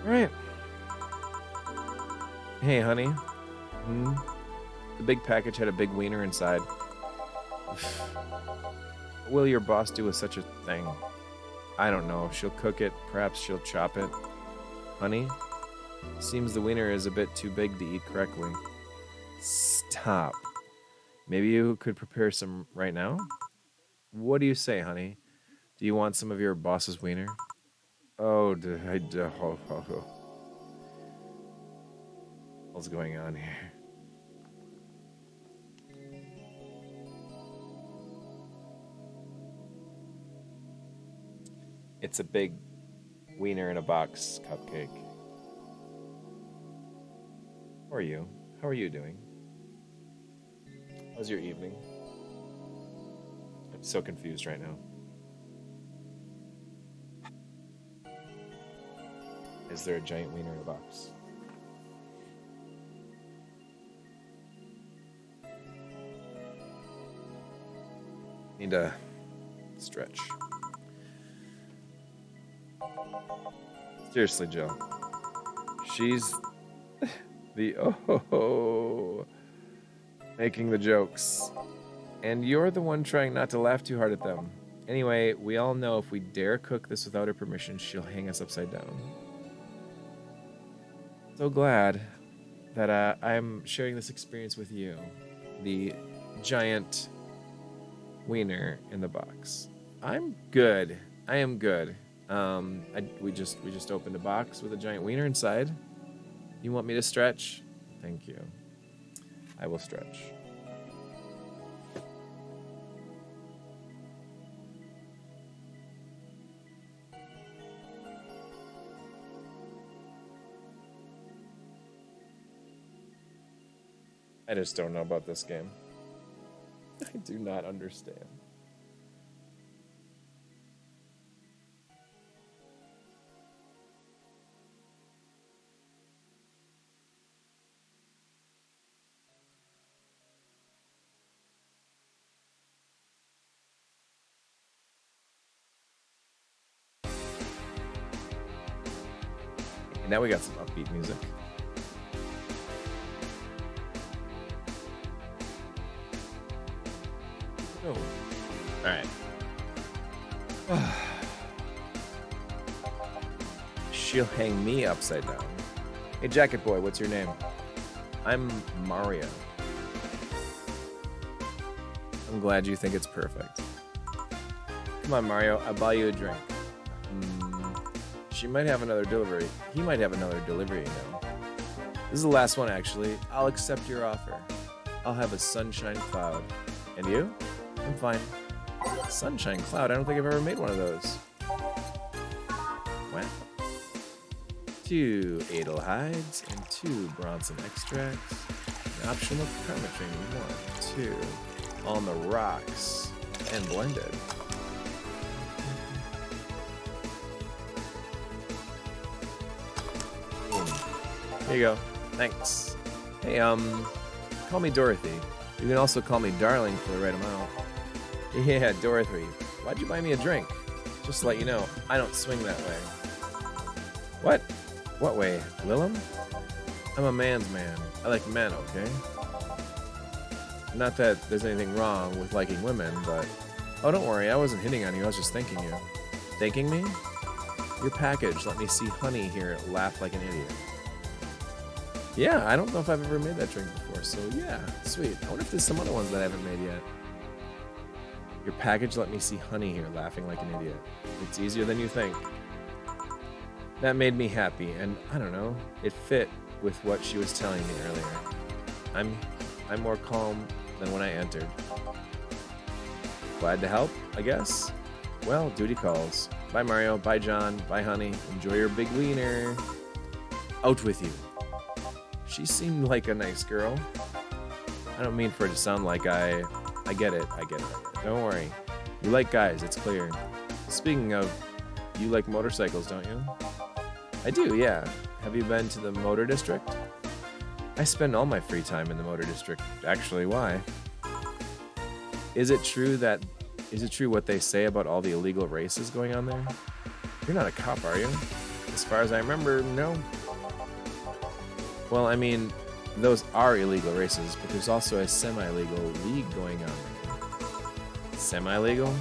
Alright. Hey, honey. The big package had a big wiener inside. What will your boss do with such a thing? I don't know. She'll cook it. Perhaps she'll chop it. Honey? Seems the wiener is a bit too big to eat correctly. Stop. Maybe you could prepare some right now? What do you say, honey? Do you want some of your boss's wiener? Oh, what's going on here? It's a big wiener in a box cupcake. How are you? How are you doing? How's your evening? I'm so confused right now. Is there a giant wiener in a box? Need to stretch. Seriously, Jill. She's the making the jokes. And you're the one trying not to laugh too hard at them. Anyway, we all know if we dare cook this without her permission, she'll hang us upside down. So glad that I'm sharing this experience with you. The giant wiener in the box. I'm good. I am good. We just opened a box with a giant wiener inside. You want me to stretch? Thank you. I will stretch. I just don't know about this game. I do not understand. And now we got some upbeat music. Oh. All right. She'll hang me upside down. Hey, Jacket Boy, what's your name? I'm Mario. I'm glad you think it's perfect. Come on, Mario, I'll buy you a drink. She might have another delivery. He might have another delivery, you know. This is the last one, actually. I'll accept your offer. I'll have a sunshine cloud. And you? I'm fine. Sunshine cloud? I don't think I've ever made one of those. Wow. 2 Edelhides and 2 Bronson extracts. An optional Karmatring. 1, 2. On the rocks. And blended. Here you go. Thanks. Hey, call me Dorothy. You can also call me Darling for the right amount. Yeah, Dorothy. Why'd you buy me a drink? Just to let you know, I don't swing that way. What? What way? Willem? I'm a man's man. I like men, okay? Not that there's anything wrong with liking women, but... Oh, don't worry, I wasn't hitting on you, I was just thanking you. Thanking me? Your package let me see honey here laugh like an idiot. Yeah, I don't know if I've ever made that drink before, so yeah, sweet. I wonder if there's some other ones that I haven't made yet. Your package let me see honey here laughing like an idiot. It's easier than you think. That made me happy, and I don't know, it fit with what she was telling me earlier. I'm more calm than when I entered. Glad to help, I guess? Well, duty calls. Bye, Mario. Bye, John. Bye, honey. Enjoy your big wiener. Out with you. She seemed like a nice girl. I don't mean for it to sound like I get it. Don't worry. You like guys, it's clear. Speaking of, you like motorcycles, don't you? I do, yeah. Have you been to the Motor District? I spend all my free time in the Motor District. Actually, why? Is it true what they say about all the illegal races going on there? You're not a cop, are you? As far as I remember, no. Well, I mean, those are illegal races, but there's also a semi-legal league going on there. Semi-legal?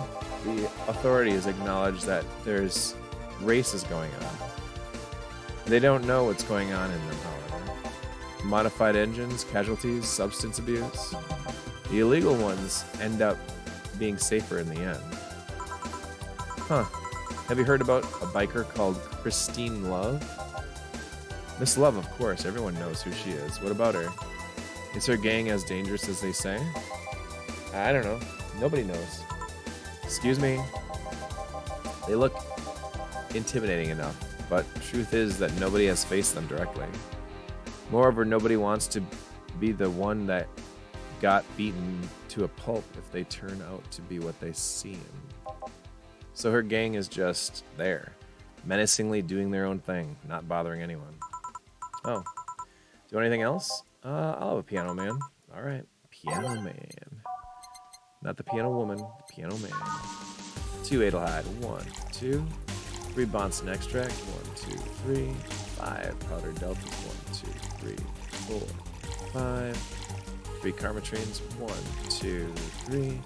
The authorities acknowledge that there's races going on. They don't know what's going on in them, however. Modified engines, casualties, substance abuse. The illegal ones end up being safer in the end. Huh. Have you heard about a biker called Christine Love? Miss Love, of course. Everyone knows who she is. What about her? Is her gang as dangerous as they say? I don't know. Nobody knows. Excuse me? They look intimidating enough, but truth is that nobody has faced them directly. Moreover, nobody wants to be the one that got beaten to a pulp if they turn out to be what they seem. So her gang is just there, menacingly doing their own thing, not bothering anyone. Oh, do you want anything else? I'll have a piano man. All right, piano man. Not the piano woman, the piano man. 2 Edelhide, 1, 2. 3 Bonson extract, 1, 2, 3. 5 powder deltas, 1, 2, 3, 4, 5. 3 Karmatrines, 1, 2, 3.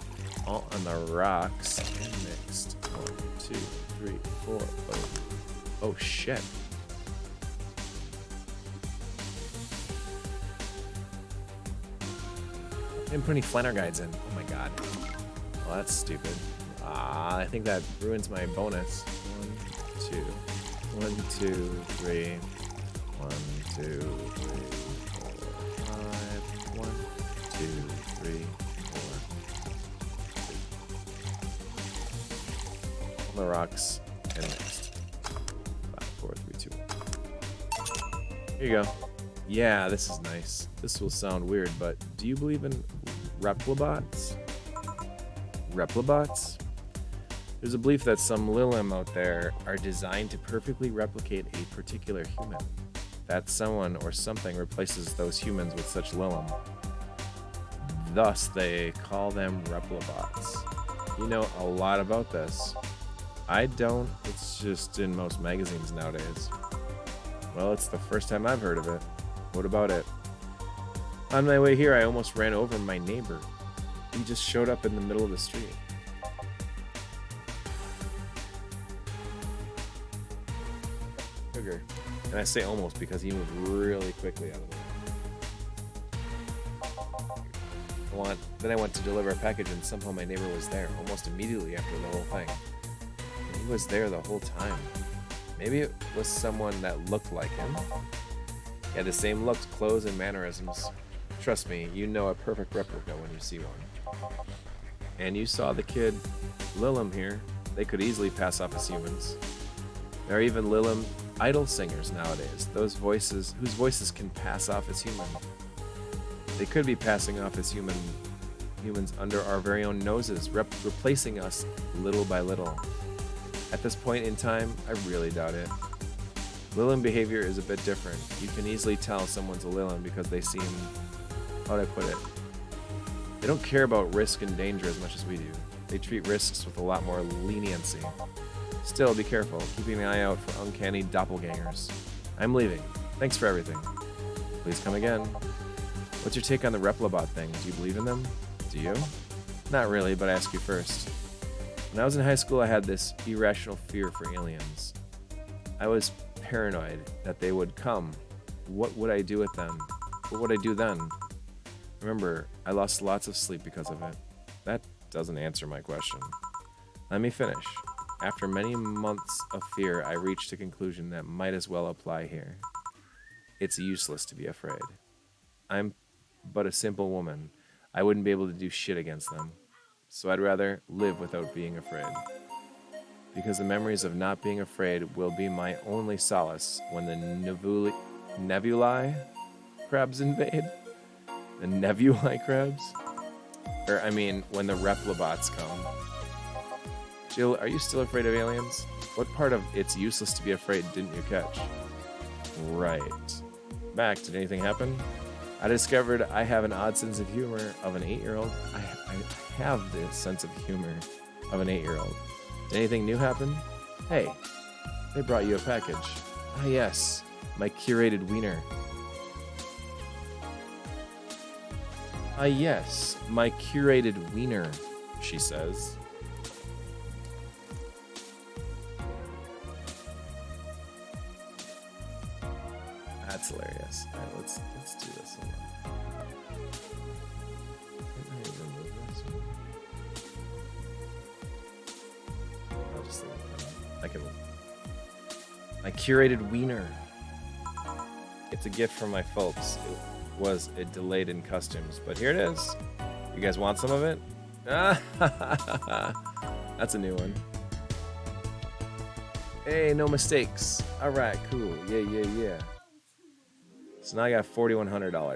All on the rocks and mixed. 1, 2, 3, 4. Oh shit. didn't put any flanner guides in. Oh my god. Well, that's stupid. I think that ruins my bonus. 1, 2. 1, 2, 3. 1, 2, 3, 4, 5. 1, 2, 3, 4. On the rocks and next. 5, 4, 3, 2, 1. Here you go. Yeah, this is nice. This will sound weird, but do you believe in replibots? Replibots? There's a belief that some Lilim out there are designed to perfectly replicate a particular human. That someone or something replaces those humans with such Lilim. Thus, they call them replibots. You know a lot about this. I don't. It's just in most magazines nowadays. Well, it's the first time I've heard of it. What about it? On my way here, I almost ran over my neighbor. He just showed up in the middle of the street. Sugar. And I say almost because he moved really quickly out of the way. Then I went to deliver a package and somehow my neighbor was there almost immediately after the whole thing. And he was there the whole time. Maybe it was someone that looked like him. He had the same looks, clothes, and mannerisms. Trust me, you know a perfect replica when you see one. And you saw the kid Lilim here. They could easily pass off as humans. There are even Lilim idol singers nowadays, whose voices can pass off as human. They could be passing off as humans under our very own noses, replacing us little by little. At this point in time, I really doubt it. Lilim behavior is a bit different. You can easily tell someone's a Lilim because they seem, how'd I put it? They don't care about risk and danger as much as we do. They treat risks with a lot more leniency. Still, be careful, keeping an eye out for uncanny doppelgangers. I'm leaving. Thanks for everything. Please come again. What's your take on the Replibot thing? Do you believe in them? Do you? Not really, but I ask you first. When I was in high school, I had this irrational fear for aliens. I was paranoid that they would come. What would I do with them? What would I do then? Remember, I lost lots of sleep because of it. That doesn't answer my question. Let me finish. After many months of fear, I reached a conclusion that might as well apply here. It's useless to be afraid. I'm but a simple woman. I wouldn't be able to do shit against them. So I'd rather live without being afraid. Because the memories of not being afraid will be my only solace when the nebulae crabs invade. The nebulae crabs? Or, I mean, when the replibots come. Jill, are you still afraid of aliens? What part of it's useless to be afraid didn't you catch? Right. Mac, did anything happen? I discovered I have an odd sense of humor of an 8-year-old. I have the sense of humor of an 8-year-old. Did anything new happen? Hey, they brought you a package. Ah, yes, my curated wiener. Ah, yes, my curated wiener, she says. That's hilarious. All right, let's do this. Hold on. I'll just leave it. I can. My curated wiener. It's a gift from my folks. It was delayed in customs, but here it is. You guys want some of it? That's a new one. Hey, no mistakes. All right, cool. Yeah. So now I got $4,100. Oh,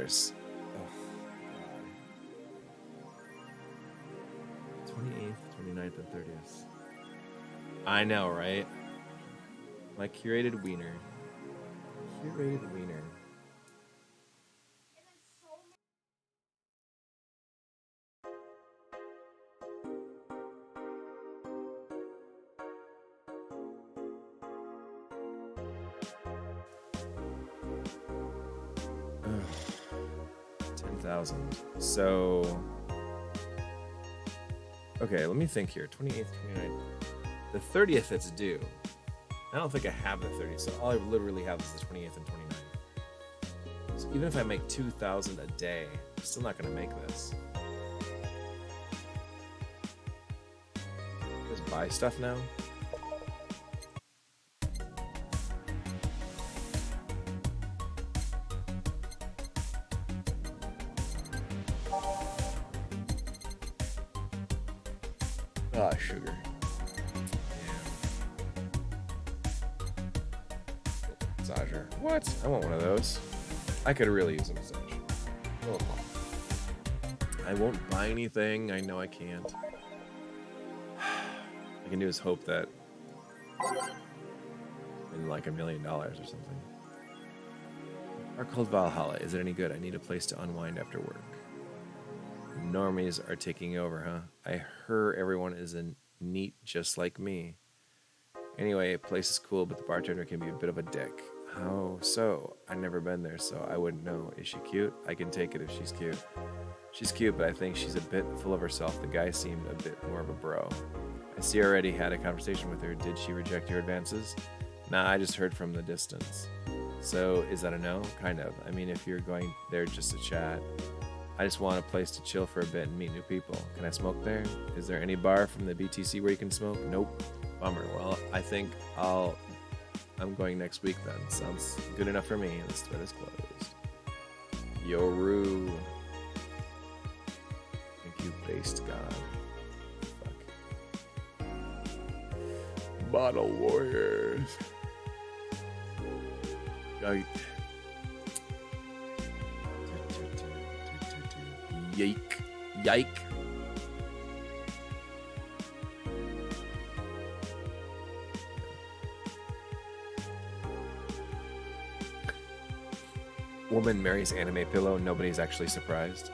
28th, 29th, and 30th. I know, right? My curated wiener. Curated wiener. So, okay, let me think here. 28th, 29th. The 30th it's due. I don't think I have the 30th, so all I literally have is the 28th and 29th. So even if I make $2,000 a day, I'm still not going to make this. buy stuff now. Ah, sugar. Massager. What? I want one of those. I could really use a massage. Oh. I won't buy anything. I know I can't. I can do is hope that in like $1 million or something. Are called Valhalla. Is it any good? I need a place to unwind after work. Normies are taking over, huh? I heard everyone is in neat just like me. Anyway, place is cool, but the bartender can be a bit of a dick. How so? I've never been there, so I wouldn't know. Is she cute? I can take it if she's cute. She's cute, but I think she's a bit full of herself. The guy seemed a bit more of a bro. I see you already had a conversation with her. Did she reject your advances? Nah, I just heard from the distance. So, is that a no? Kind of. I mean, if you're going there just to chat. I just want a place to chill for a bit and meet new people. Can I smoke there? Is there any bar from the BTC where you can smoke? Nope. Bummer. Well, I think I'm going next week then. Sounds good enough for me. The store is closed. Yoru. Thank you, based god. Fuck. Bottle warriors. Yike. Woman marries anime pillow. Nobody's actually surprised.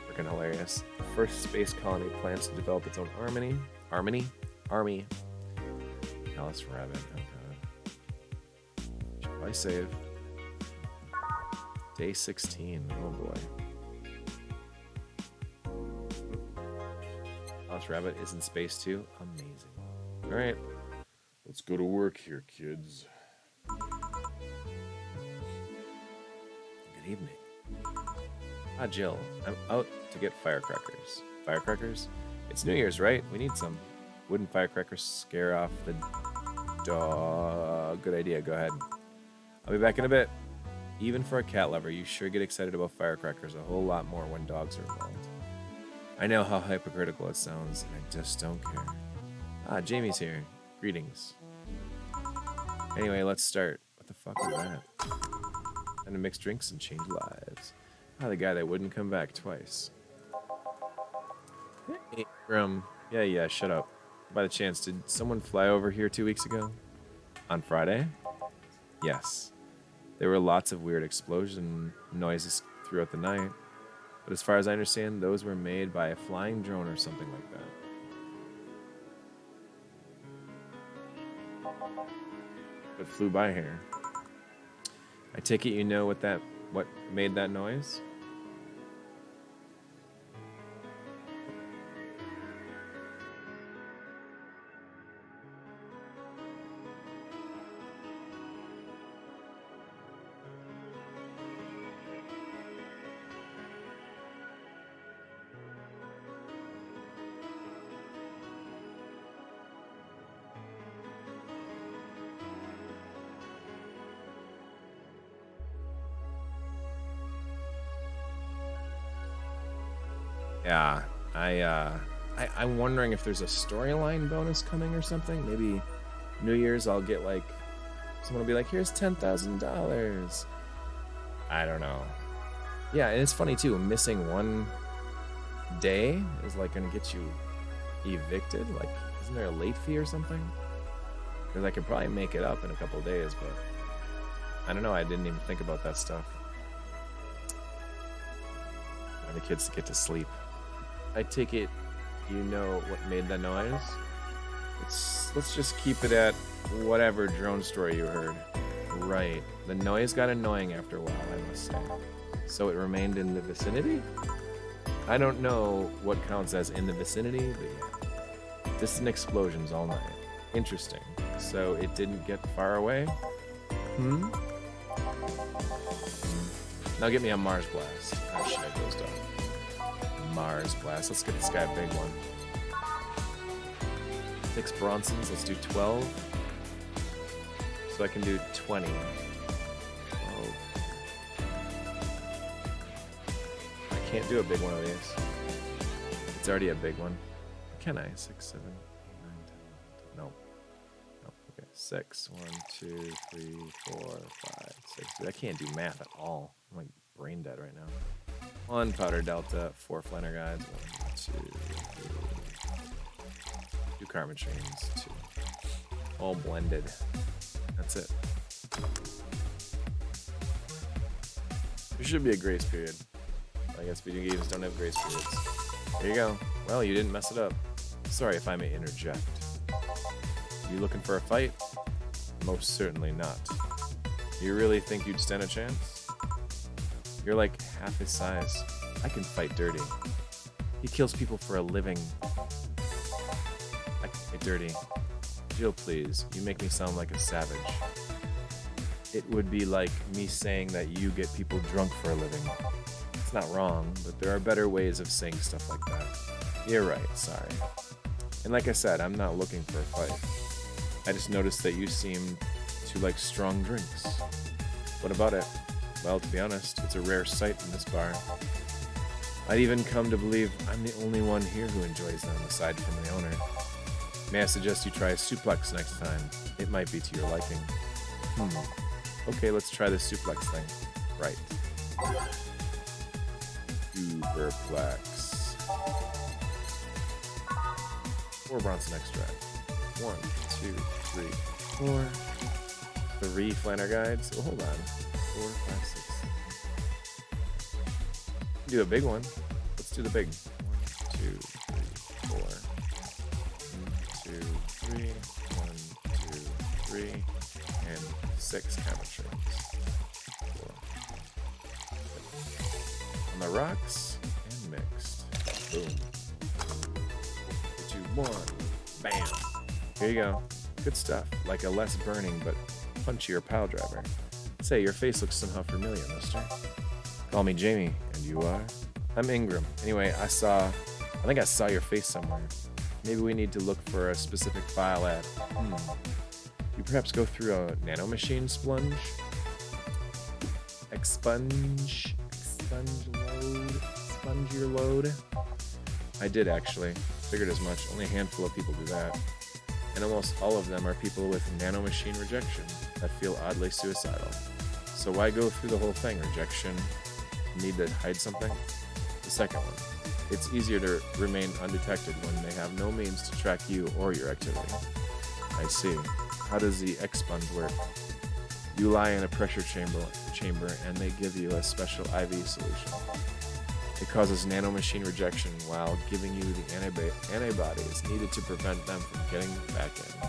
Freaking hilarious. First space colony plans to develop its own army. Alice Rabbit. Oh god. Should probably save. Day 16. Oh boy. Alice Rabbit is in space too. Amazing. All right. Let's go to work here, kids. Good evening. Ah, Jill. I'm out to get firecrackers. Firecrackers? It's New Year's, right? We need some. Wouldn't firecrackers scare off the dog? Good idea. Go ahead. I'll be back in a bit. Even for a cat lover, you sure get excited about firecrackers a whole lot more when dogs are involved. I know how hypocritical it sounds, and I just don't care. Ah, Jamie's here. Greetings. Anyway, let's start. What the fuck was that? Time to mix drinks and change lives. Ah, the guy that wouldn't come back twice. Hey, yeah, shut up. By the chance, did someone fly over here 2 weeks ago? On Friday? Yes. There were lots of weird explosion noises throughout the night, but as far as I understand, those were made by a flying drone or something like that. But flew by here. I take it you know what made that noise? Yeah, I'm wondering if there's a storyline bonus coming or something. Maybe New Year's I'll get like, someone will be like, here's $10,000. I don't know. Yeah, and it's funny too, missing one day is like gonna get you evicted. Like, isn't there a late fee or something? Because I could probably make it up in a couple of days, but I don't know, I didn't even think about that stuff. And the kids get to sleep. I take it you know what made that noise? Let's just keep it at whatever drone story you heard. Right. The noise got annoying after a while, I must say. So it remained in the vicinity? I don't know what counts as in the vicinity, but yeah. Distant explosions all night. Interesting. So it didn't get far away? Now get me a Mars blast. Oh shit, goes down. Mars Blast. Let's get this guy a big one. 6 Bronsons. Let's do 12. So I can do 20. 12. I can't do a big one of these. It's already a big one. Can I? 6, 7, 8, 9, 10, 11, 12. No. No. Okay. 6. 1, 2, 3, 4, 5, 6. Dude, I can't do math at all. I'm like brain dead right now. 1 Powder Delta, 4 Flanner Guides, 1, 2, 3, 2 Karma Chains, 2. All blended. That's it. There should be a grace period. I guess video games don't have grace periods. There you go. Well, you didn't mess it up. Sorry if I may interject. You looking for a fight? Most certainly not. You really think you'd stand a chance? You're like half his size. I can fight Dirty. He kills people for a living. I can fight Dirty. Jill, please. You make me sound like a savage. It would be like me saying that you get people drunk for a living. It's not wrong, but there are better ways of saying stuff like that. You're right, sorry. And like I said, I'm not looking for a fight. I just noticed that you seem to like strong drinks. What about it? Well, to be honest, it's a rare sight in this bar. I'd even come to believe I'm the only one here who enjoys them, aside from the owner. May I suggest you try a suplex next time? It might be to your liking. Okay, let's try this suplex thing. Right. Superplex. 4 Bronson extract. 1, 2, 3, 4. 3 Flanner Guides. Oh, hold on. 4, 5, 6. Do a big one. Let's do the big. 1, 2, 3, 4. 1, 2, 3. 1, 2, 3. And 6 Karma Chains. 4. On the rocks and mixed. Boom. 3, 2, 1. Bam. Here you go. Good stuff. Like a less burning but punchier pile driver. Say, your face looks somehow familiar, mister. Call me Jamie, and you are? I'm Ingram. Anyway, I think I saw your face somewhere. Maybe we need to look for a specific file at, You perhaps go through a nanomachine splunge? Expunge your load? I did, actually. Figured as much. Only a handful of people do that. And almost all of them are people with nanomachine rejection that feel oddly suicidal. So why go through the whole thing? Rejection? Need to hide something? The second one. It's easier to remain undetected when they have no means to track you or your activity. I see. How does the expunge work? You lie in a pressure chamber and they give you a special IV solution. It causes nanomachine rejection while giving you the antibodies needed to prevent them from getting back in.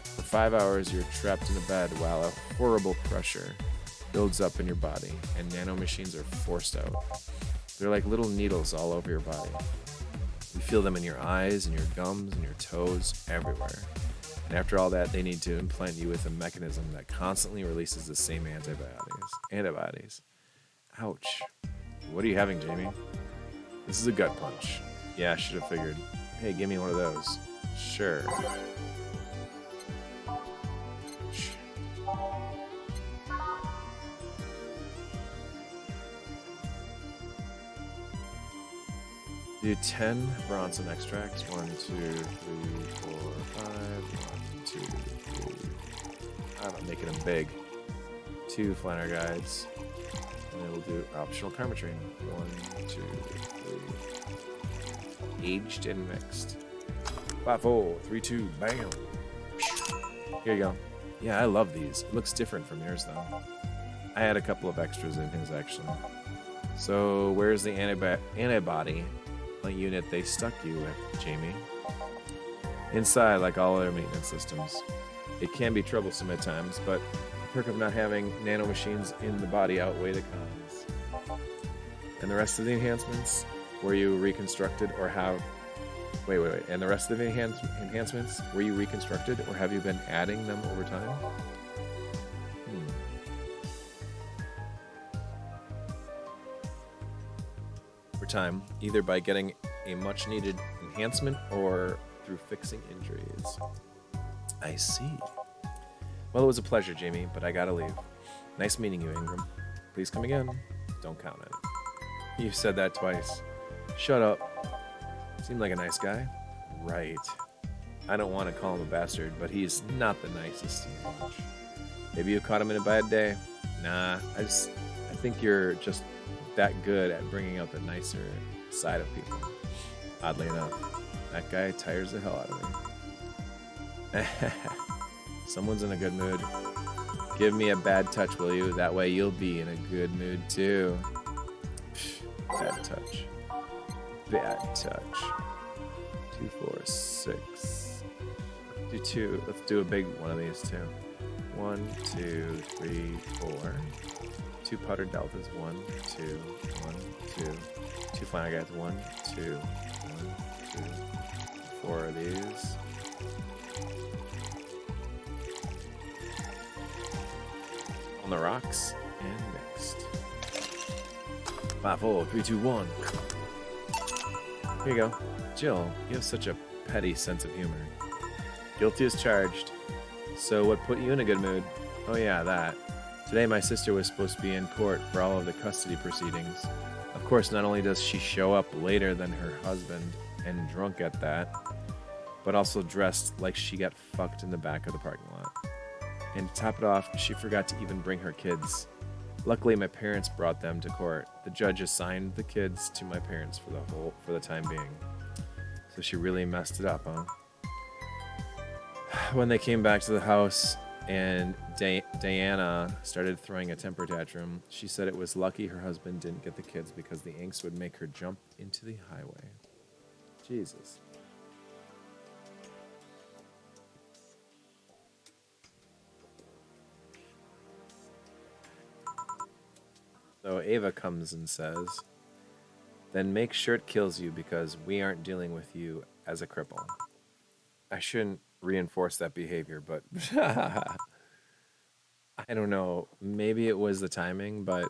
For 5 hours, you're trapped in a bed while a horrible pressure builds up in your body, and nanomachines are forced out. They're like little needles all over your body. You feel them in your eyes, and your gums, and your toes, everywhere. And after all that, they need to implant you with a mechanism that constantly releases the same antibodies. Ouch. What are you having, Jamie? This is a gut punch. Yeah, I should have figured. Hey, give me one of those. Sure. Do 10 Bronson extracts. 1, 2, 3, 4, 5. 1, 2, 3. I'm making them big. 2 Flanner Guides. And then we'll do optional Karma Chain. 1, 2, 3. Aged and mixed. 5, 4, 3, 2. Bam. Here you go. Yeah, I love these. It looks different from yours, though. I had a couple of extras in his, actually. So, where's the antibody unit they stuck you with, Jamie? Inside, like all other maintenance systems. It can be troublesome at times, but the perk of not having nanomachines in the body outweigh the cons. And the rest of the enhancements, were you reconstructed or have... Wait. And the rest of the enhancements, were you reconstructed or have you been adding them over time? over time, either by getting a much needed enhancement or through fixing injuries. I see. Well, it was a pleasure, Jamie, but I gotta leave. Nice meeting you, Ingram. Please come again. Don't count it. You said that twice. Shut up. Seemed like a nice guy. Right. I don't want to call him a bastard, but he's not the nicest to you. Maybe you caught him in a bad day. Nah, I think you're just that good at bringing out the nicer side of people. Oddly enough, that guy tires the hell out of me. Someone's in a good mood. Give me a bad touch, will you? That way you'll be in a good mood too. Bad touch. Bad touch. 2, 4, 6. Do 2. Let's do a big one of these too. 1, 2, 3, 4. 2 putter deltas. 1, 2, 1, 2. 2 final guides. 1, 2, 1, 2. 4 of these. On the rocks and mixed. 5, 4, 3, 2, 1. Here you go. Jill, you have such a petty sense of humor. Guilty as charged. So what put you in a good mood? Oh yeah, that. Today my sister was supposed to be in court for all of the custody proceedings. Of course, not only does she show up later than her husband, and drunk at that, but also dressed like she got fucked in the back of the parking lot. And to top it off, she forgot to even bring her kids. Luckily, my parents brought them to court. The judge assigned the kids to my parents for the time being. So she really messed it up, huh? When they came back to the house and Diana started throwing a temper tantrum, she said it was lucky her husband didn't get the kids because the angst would make her jump into the highway. Jesus. So Ava comes and says, then make sure it kills you because we aren't dealing with you as a cripple. I shouldn't reinforce that behavior, but I don't know. Maybe it was the timing, but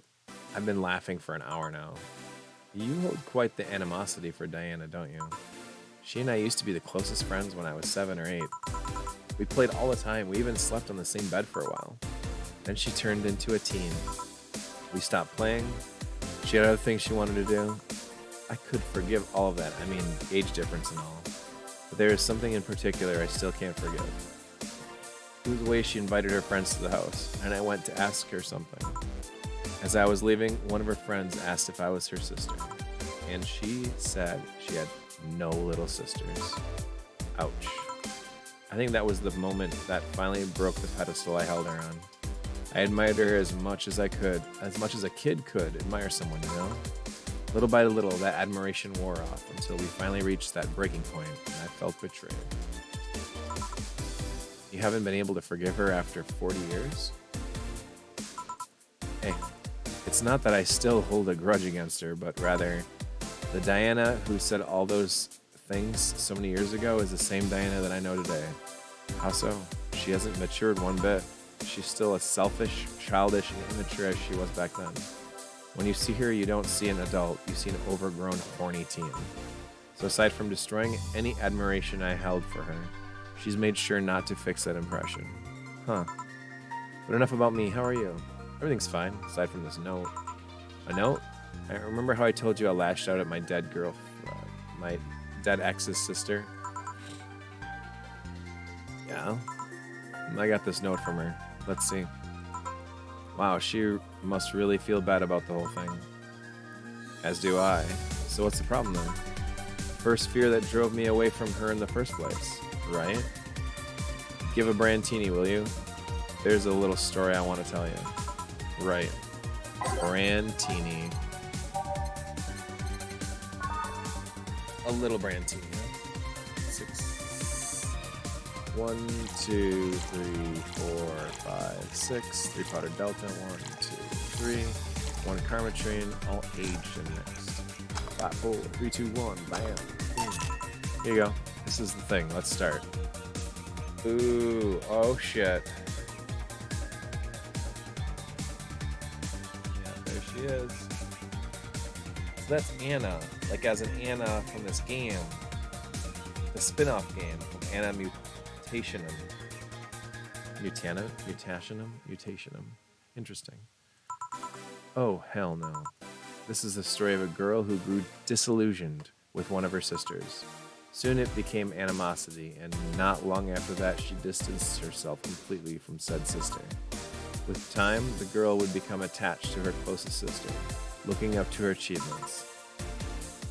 I've been laughing for an hour now. You hold quite the animosity for Diana, don't you? She and I used to be the closest friends when I was 7 or 8. We played all the time. We even slept on the same bed for a while. Then she turned into a teen. We stopped playing. She had other things she wanted to do. I could forgive all of that. I mean, age difference and all. But there is something in particular I still can't forgive. It was the way she invited her friends to the house, and I went to ask her something. As I was leaving, one of her friends asked if I was her sister, and she said she had no little sisters. Ouch. I think that was the moment that finally broke the pedestal I held her on. I admired her as much as I could, as much as a kid could admire someone, you know? Little by little, that admiration wore off until we finally reached that breaking point, and I felt betrayed. You haven't been able to forgive her after 40 years? Hey, it's not that I still hold a grudge against her, but rather, the Diana who said all those things so many years ago is the same Diana that I know today. How so? She hasn't matured one bit. She's still as selfish, childish, and immature as she was back then. When you see her, you don't see an adult, you see an overgrown, horny teen. So aside from destroying any admiration I held for her, she's made sure not to fix that impression. Huh. But enough about me, how are you? Everything's fine, aside from this note. A note? I remember how I told you I lashed out at my dead my dead ex's sister? Yeah. I got this note from her. Let's see. Wow, she must really feel bad about the whole thing. As do I. So what's the problem then? First fear that drove me away from her in the first place, right? Give a Brandtini, will you? There's a little story I want to tell you. Right. Brandtini. A little Brandtini. 1, 2, 3, 4, 5, 6. 3 powder delta. 1, 2, 3. 1 karma train, all aged and mixed. 5, 4, 3, 2, 1. Bam. Here you go. This is the thing. Let's start. Ooh. Oh shit. Yeah, there she is. So that's Anna, like as in Anna from this game, the spin-off game from Anna Mutationum. Mutationum. Interesting. Oh, hell no. This is the story of a girl who grew disillusioned with one of her sisters. Soon it became animosity, and not long after that, she distanced herself completely from said sister. With time, the girl would become attached to her closest sister, looking up to her achievements.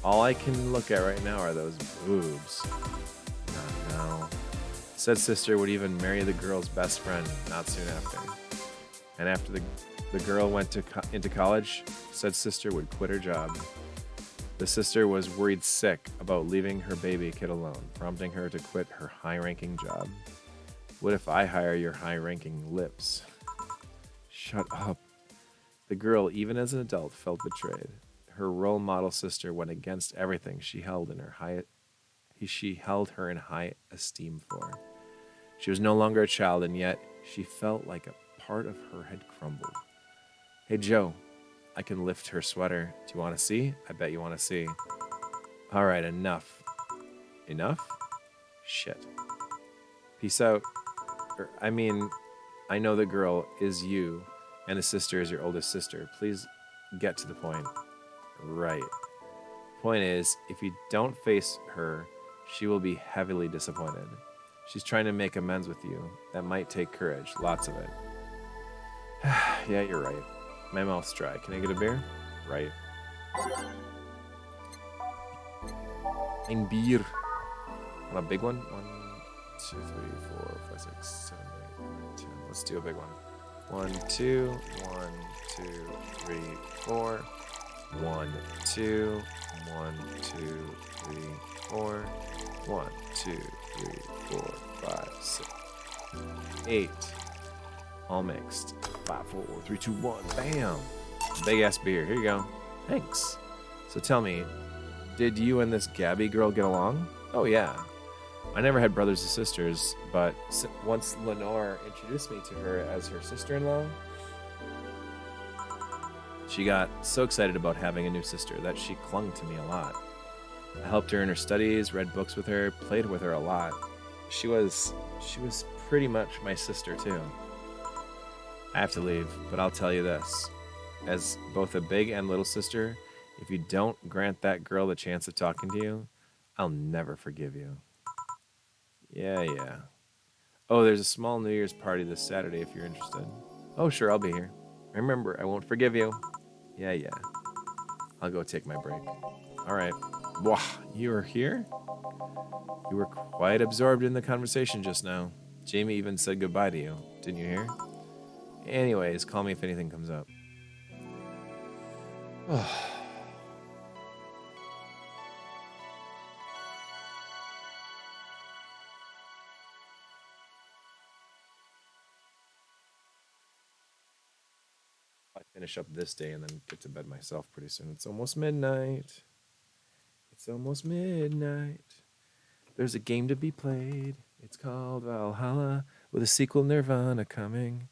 All I can look at right now are those boobs. Oh, no. Said sister would even marry the girl's best friend not soon after. And after the girl went into college, said sister would quit her job. The sister was worried sick about leaving her baby kid alone, prompting her to quit her high-ranking job. What if I hire your high-ranking lips? Shut up. The girl, even as an adult, felt betrayed. Her role model sister went against everything she held her in high esteem for. She was no longer a child, and yet she felt like a part of her had crumbled. Hey, Joe, I can lift her sweater. Do you want to see? I bet you want to see. All right, enough. Enough? Shit. Peace out. I know the girl is you, and the sister is your oldest sister. Please get to the point. Right. Point is, if you don't face her, she will be heavily disappointed. She's trying to make amends with you. That might take courage. Lots of it. Yeah, you're right. My mouth's dry. Can I get a beer? Right. Ein Bier. Want a big one? 1, 2, 3, 4, 5, 6, 7, 8, 9, 10. Let's do a big one. 1, 2, 1, 2, 3, 4. 1, 2, 1, 2, 3, 4. 1, 2, 3, 4, 5, 6, 8. All mixed. 5, 4, 3, 2, 1. Bam! Big ass beer. Here you go. Thanks. So tell me, did you and this Gabby girl get along? Oh yeah. I never had brothers or sisters, but once Lenore introduced me to her as her sister-in-law, she got so excited about having a new sister that she clung to me a lot. I helped her in her studies, read books with her, played with her a lot. She was pretty much my sister too. I have to leave, but I'll tell you this. As both a big and little sister, if you don't grant that girl the chance of talking to you, I'll never forgive you. Yeah. Oh, there's a small New Year's party this Saturday if you're interested. Oh, sure, I'll be here. Remember, I won't forgive you. Yeah. I'll go take my break. All right. Wow, you were here? You were quite absorbed in the conversation just now. Jamie even said goodbye to you. Didn't you hear? Anyways, call me if anything comes up. I finish up this day and then get to bed myself pretty soon. It's almost midnight. There's a game to be played. It's called Valhalla, with a sequel Nirvana coming.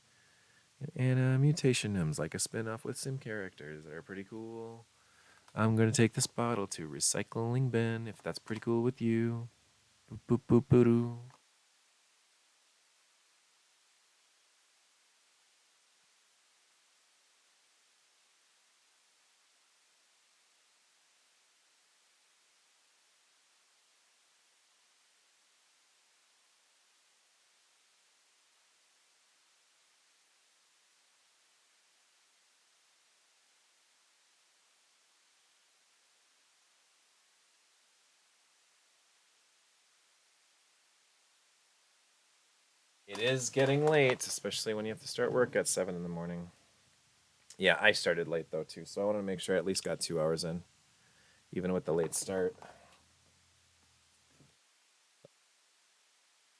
And Mutationum's like a spin-off with some characters that are pretty cool. I'm going to take this bottle to recycling bin, if that's pretty cool with you. Boop, boop, boop, boop. It is getting late, especially when you have to start work at 7 in the morning. Yeah, I started late though too, so I want to make sure I at least got 2 hours in, even with the late start.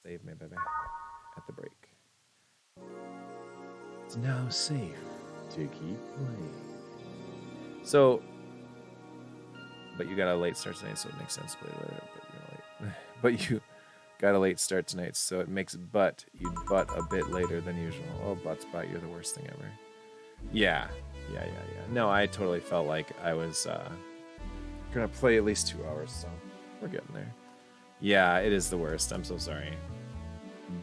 Save me, baby, at the break. It's now safe to keep playing. So, but you got a late start tonight, so it makes sense. But you got a late start tonight, so it makes you'd butt a bit later than usual. Oh, butt, you're the worst thing ever. Yeah. No, I totally felt like I was We're gonna play at least 2 hours, so we're getting there. Yeah, it is the worst. I'm so sorry.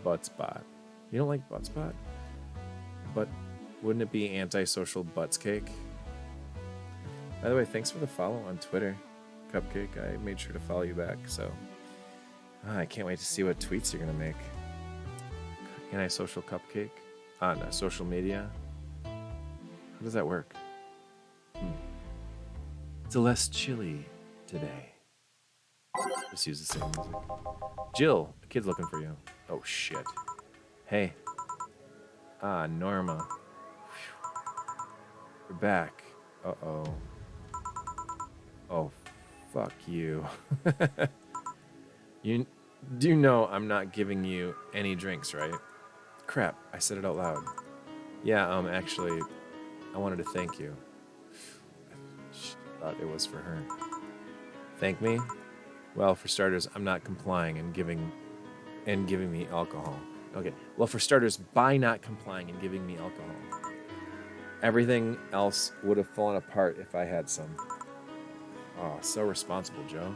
Butt spot. You don't like butt spot? But wouldn't it be antisocial butts cake? By the way, thanks for the follow on Twitter, Cupcake. I made sure to follow you back, so I can't wait to see what tweets you're gonna make. Antisocial Cupcake on social media. How does that work? It's a less chilly today. Just use the same music. Jill, a kid's looking for you. Oh shit. Hey. Norma. We're back. Uh-oh. Oh, fuck you. You do know I'm not giving you any drinks, right? Crap, I said it out loud. Yeah, actually, I wanted to thank you. I thought it was for her. Thank me? Well, for starters, I'm not complying and giving me alcohol. Okay. Well, for starters, by not complying and giving me alcohol, everything else would have fallen apart if I had some. Oh, so responsible, Joe.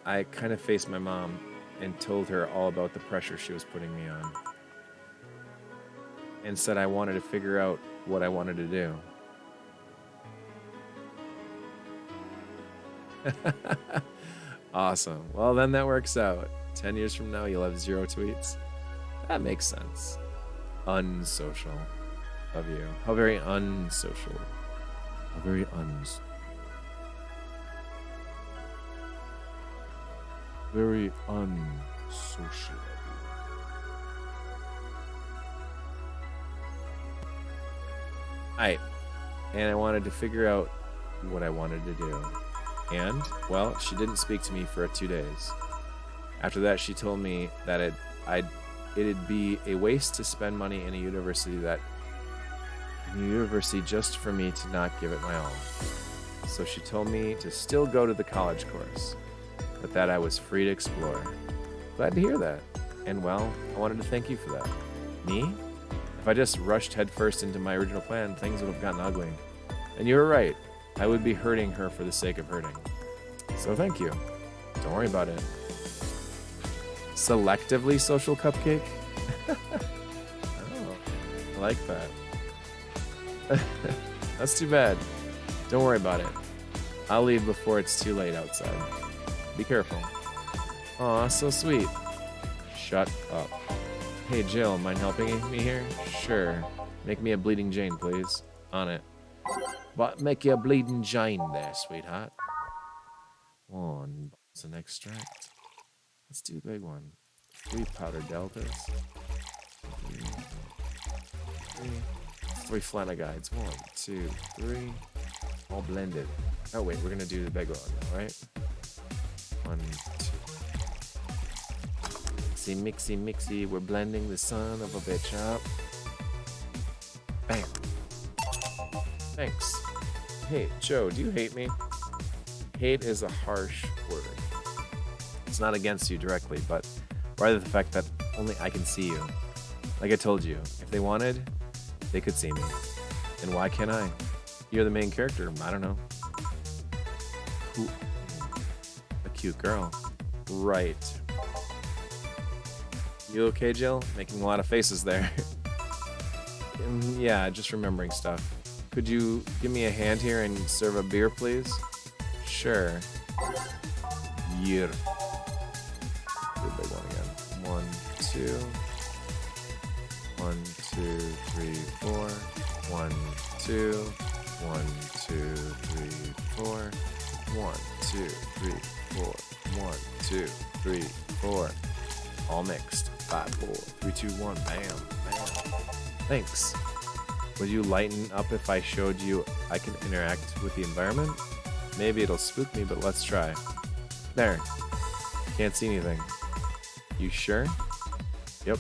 I kind of faced my mom and told her all about the pressure she was putting me on. And said I wanted to figure out what I wanted to do. Awesome. Well, then that works out. 10 years from now, you'll have 0 tweets. That makes sense. Unsocial of you. How very unsocial. How very very unsocial of you. Alright. And I wanted to figure out what I wanted to do. And, well, she didn't speak to me for 2 days. After that, she told me that it'd be a waste to spend money in a university just for me to not give it my all. So she told me to still go to the college course, but that I was free to explore. Glad to hear that. And well, I wanted to thank you for that. Me? If I just rushed headfirst into my original plan, things would have gotten ugly. And you were right. I would be hurting her for the sake of hurting. So thank you. Don't worry about it. Selectively social cupcake? Oh, I like that. That's too bad. Don't worry about it. I'll leave before it's too late outside. Be careful. Aw, so sweet. Shut up. Hey, Jill, mind helping me here? Sure. Make me a bleeding Jane, please. On it. But make you a bleeding Jane there, sweetheart. One an extract. Let's do the big one. 3 powder deltas. 3 flannel guides. 1, 2, 3. All blended. Oh wait, we're gonna do the big one now, right? 1, 2. Mixy, mixy. We're blending the son of a bitch up. Bam. Thanks. Hey, Joe, do you hate me? Hate is a harsh word. It's not against you directly, but rather the fact that only I can see you. Like I told you, if they wanted, they could see me. And why can't I? You're the main character. I don't know. Who? A cute girl. Right. You okay, Jill? Making a lot of faces there. Yeah, just remembering stuff. Could you give me a hand here and serve a beer, please? Sure. Yeah. Do the big one again. 1, 2. 1, 2, 3, 4. 1, 2. 1, 2, 3, 4. 1, 2, 3, 4. 1, 2, 3, 4. All mixed. 5, 4, 3, 2, 1. Bam. Bam. Thanks. Would you lighten up if I showed you I can interact with the environment? Maybe it'll spook me, but let's try. There. Can't see anything. You sure? Yep.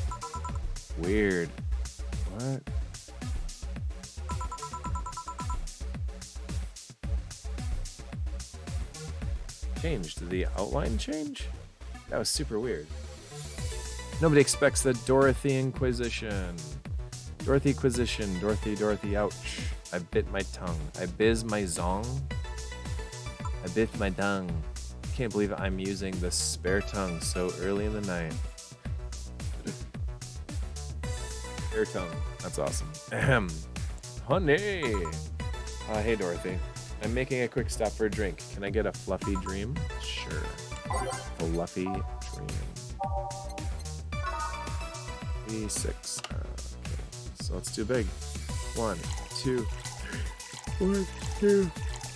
Weird. What? Change. Did the outline change? That was super weird. Nobody expects the Dorothy Inquisition. Dorothy Inquisition. Dorothy, ouch. I bit my tongue. I biz my zong. I bit my tongue. Can't believe I'm using the spare tongue so early in the night. Spare tongue. That's awesome. Ahem. Honey. Hey, Dorothy. I'm making a quick stop for a drink. Can I get a fluffy dream? Sure. Fluffy dream. E6. Okay. So let's do big. 1, 2, 3. 1, 2,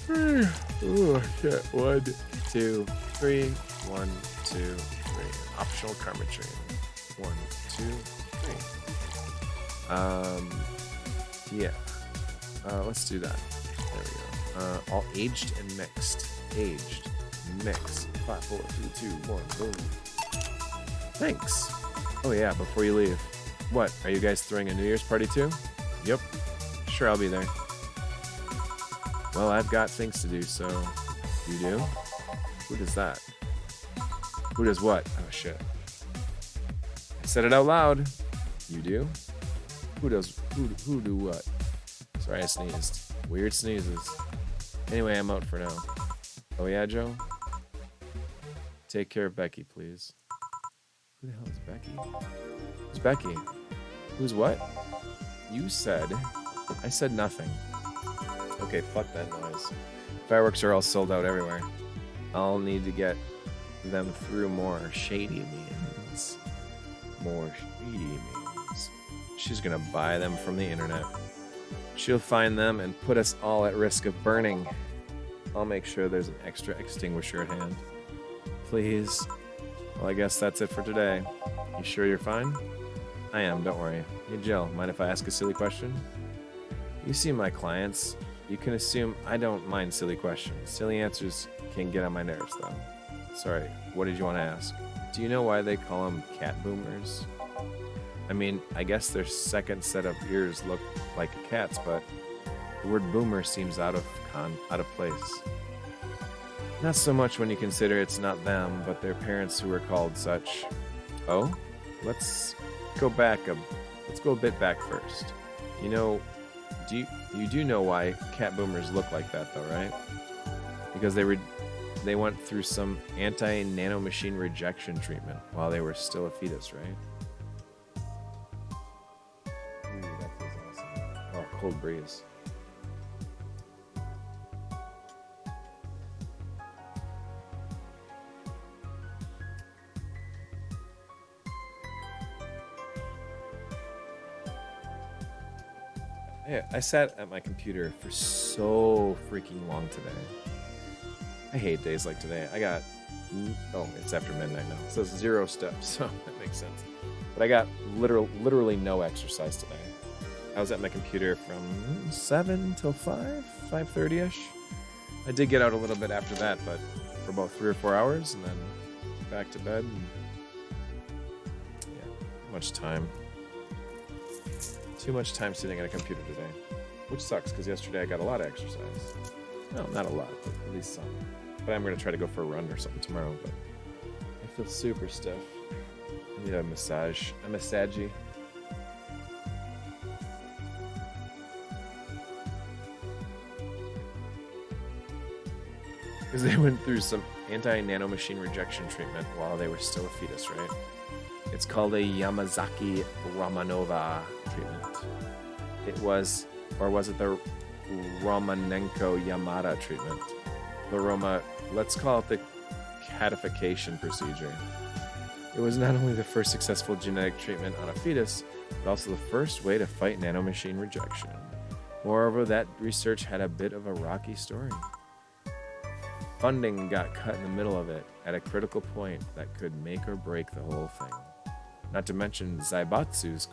3. Oh, shit. 1, 2, 3. 1, 2, 3. Optional karma dream. 1, 2, 3. Yeah. Let's do that. There we go. All aged and mixed. Aged. Mix. 5, 4, 3, 2, 1. Boom. Thanks. Oh yeah, before you leave. What? Are you guys throwing a New Year's party too? Yep. Sure, I'll be there. Well, I've got things to do, so... You do? Who does that? Who does what? Oh, shit. I said it out loud. You do? Who does... Who do what? Sorry, I sneezed. Weird sneezes. Anyway, I'm out for now. Oh yeah, Joe? Take care of Becky, please. Who the hell is Becky? Who's Becky? Who's what? You said... I said nothing. Okay, fuck that noise. Fireworks are all sold out everywhere. I'll need to get them through more shady means. More shady means. She's gonna buy them from the internet. She'll find them and put us all at risk of burning. I'll make sure there's an extra extinguisher at hand. Please. Well, I guess that's it for today. You sure you're fine? I am, don't worry. Hey Jill, mind if I ask a silly question? You see my clients. You can assume I don't mind silly questions. Silly answers can get on my nerves, though. Sorry, what did you want to ask? Do you know why they call them cat boomers? I mean, I guess their second set of ears look like a cat's, but the word boomer seems out of place. Not so much when you consider it's not them, but their parents who were called such. Oh, let's go a bit back first. You know, you do know why cat boomers look like that, though, right? Because they went through some anti-nanomachine rejection treatment while they were still a fetus, right? Ooh, that feels awesome. Oh, cold breeze. I sat at my computer for so freaking long today. I hate days like today. I got... Oh, it's after midnight now. It says 0 steps, so that makes sense. But I got literally no exercise today. I was at my computer from 7 till 5, 5:30ish. I did get out a little bit after that, but for about 3 or 4 hours, and then back to bed. And yeah, much time. Too much time sitting at a computer today, which sucks because yesterday I got a lot of exercise. No, not a lot, but at least some. But I'm going to try to go for a run or something tomorrow, but I feel super stiff. I need a massage. A massagey. Because they went through some anti-nanomachine rejection treatment while they were still a fetus, right? It's called a Yamazaki-Romanova treatment. It was, or was it the Romanenko-Yamada treatment? Let's call it the catification procedure. It was not only the first successful genetic treatment on a fetus, but also the first way to fight nanomachine rejection. Moreover, that research had a bit of a rocky story. Funding got cut in the middle of it at a critical point that could make or break the whole thing. Not to mention Zaibatsu's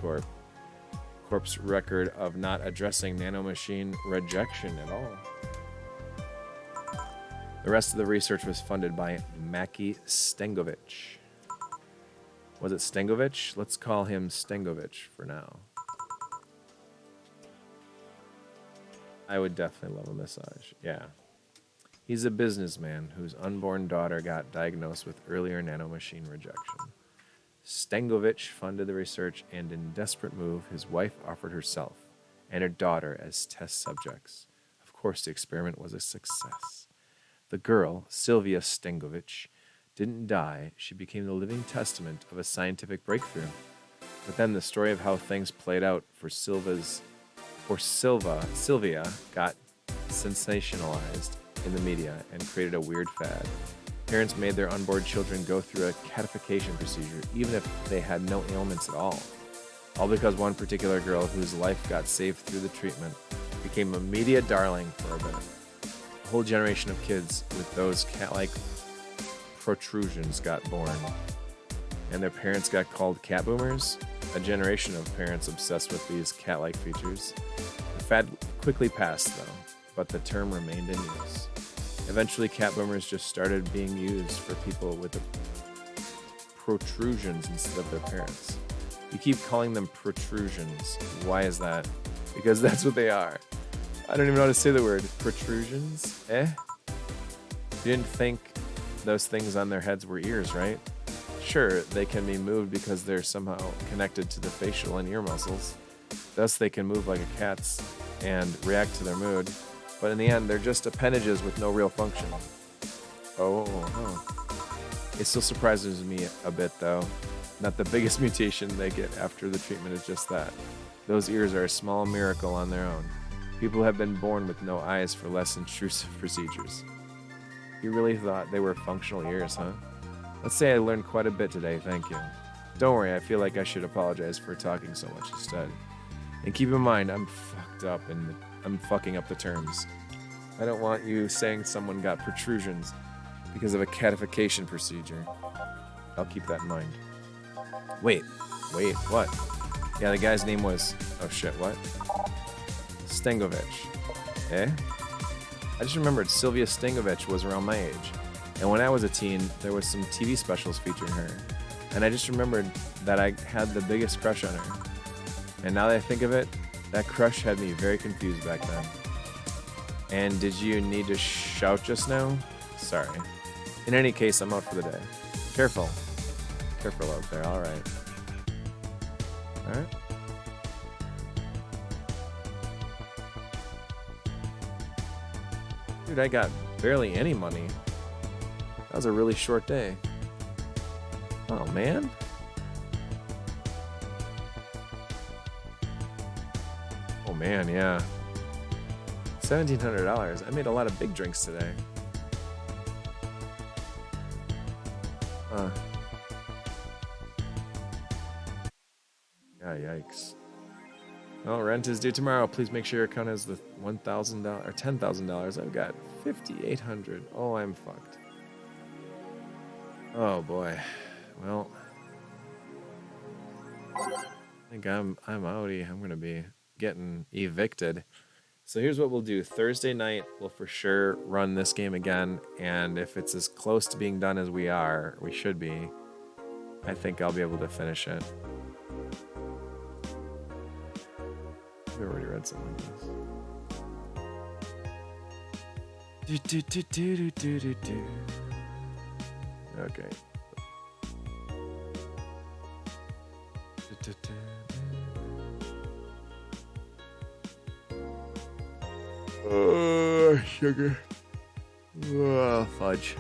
corp's record of not addressing nanomachine rejection at all. The rest of the research was funded by Maki Stengovich. Was it Stengovich? Let's call him Stengovich for now. I would definitely love a massage. Yeah. He's a businessman whose unborn daughter got diagnosed with earlier nanomachine rejection. Stengovich funded the research, and in desperate move, his wife offered herself and her daughter as test subjects. Of course, the experiment was a success. The girl, Sylvia Stengovich, didn't die. She became the living testament of a scientific breakthrough. But then the story of how things played out for Sylvia got sensationalized in the media and created a weird fad. Parents made their unborn children go through a catification procedure, even if they had no ailments at all because one particular girl whose life got saved through the treatment became a media darling for a bit. A whole generation of kids with those cat-like protrusions got born, and their parents got called cat boomers. A generation of parents obsessed with these cat-like features. The fad quickly passed, though, but the term remained in use. Eventually, cat boomers just started being used for people with the protrusions instead of their parents. You keep calling them protrusions. Why is that? Because that's what they are. I don't even know how to say the word. Protrusions? You didn't think those things on their heads were ears, right? Sure, they can be moved because they're somehow connected to the facial and ear muscles. Thus, they can move like a cat's and react to their mood. But in the end, they're just appendages with no real function. It still surprises me a bit, though. Not the biggest mutation they get after the treatment is just that. Those ears are a small miracle on their own. People have been born with no eyes for less intrusive procedures. You really thought they were functional ears, huh? Let's say I learned quite a bit today, thank you. Don't worry, I feel like I should apologize for talking so much instead. And keep in mind, I'm fucked up and I'm fucking up the terms. I don't want you saying someone got protrusions because of a catification procedure. I'll keep that in mind. Wait, what? Yeah, the guy's name was... Oh shit, what? Stengovich. I just remembered Sylvia Stengovich was around my age. And when I was a teen, there was some TV specials featuring her. And I just remembered that I had the biggest crush on her. And now that I think of it, that crush had me very confused back then. And did you need to shout just now? Sorry. In any case, I'm out for the day. Careful. Careful out there, alright. Alright. Dude, I got barely any money. That was a really short day. Oh, man. Oh, man, yeah. $1,700. I made a lot of big drinks today. Yeah, yikes. Well, rent is due tomorrow. Please make sure your account has the $1,000 or $10,000. I've got $5,800. Oh, I'm fucked. Oh boy. Well, I think I'm outie. I'm gonna be getting evicted. So here's what we'll do. Thursday night, we'll for sure run this game again, and if it's as close to being done as we should be, I think I'll be able to finish it. I've already read something like this. Okay. Oh, sugar. Oh, fudge.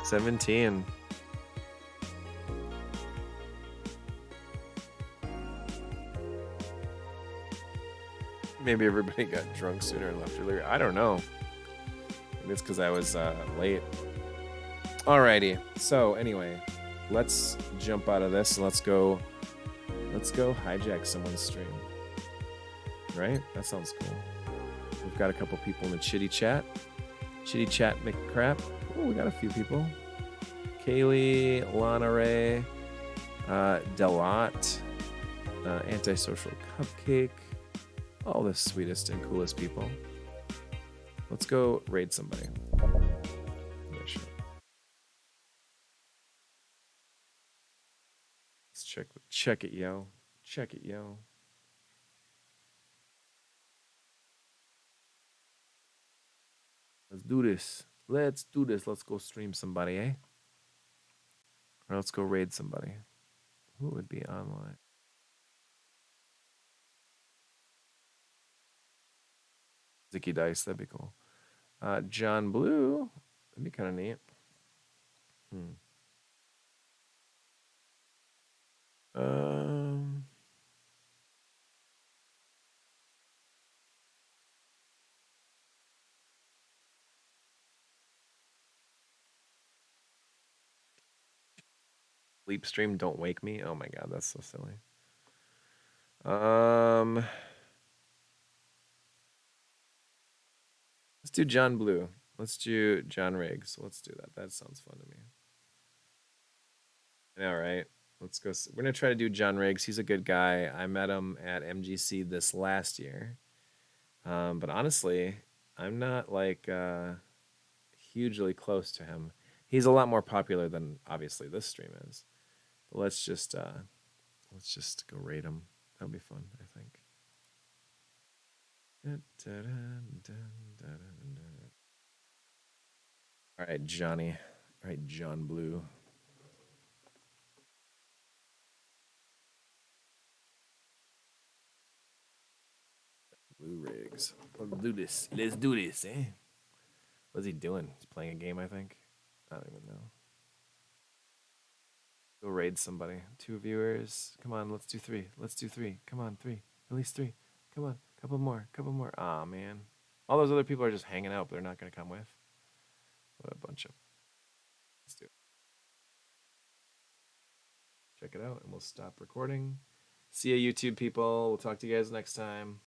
17. Maybe everybody got drunk sooner and left earlier. I don't know. Maybe it's because I was late. Alrighty. So anyway, let's jump out of this. Let's go hijack someone's stream. Right? That sounds cool. We've got a couple people in the chitty chat. Chitty chat McCrap. Oh, we got a few people. Kaylee, Lana Ray, Delot, Antisocial Cupcake. All the sweetest and coolest people. Let's go raid somebody. Yeah, sure. Let's check it, yo. Check it, yo. Let's do this. Let's do this. Let's go stream somebody, eh? Or let's go raid somebody. Who would be online? Zicky Dice, that'd be cool. John Blue, that'd be kind of neat. Hmm. Um, Sleep stream, don't wake me. Oh my god, that's so silly. Um, let's do John Blue. Let's do John Riggs. Let's do that. That sounds fun to me. I know, right? Let's go. We're gonna try to do John Riggs. He's a good guy. I met him at MGC this last year. But honestly, I'm not like hugely close to him. He's a lot more popular than obviously this stream is. But let's just go raid him. That'll be fun, I think. All right, Johnny. All right, John Blue. Blue rigs. Let's do this. Let's do this, eh? What's he doing? He's playing a game, I think. I don't even know. Go raid somebody. 2 viewers. Come on, let's do 3. Let's do 3. Come on, 3. At least 3. Come on, couple more. Couple more. Aw, man. All those other people are just hanging out, but they're not gonna come with. What a bunch of. Let's do it. Check it out, and we'll stop recording. See ya, YouTube people. We'll talk to you guys next time.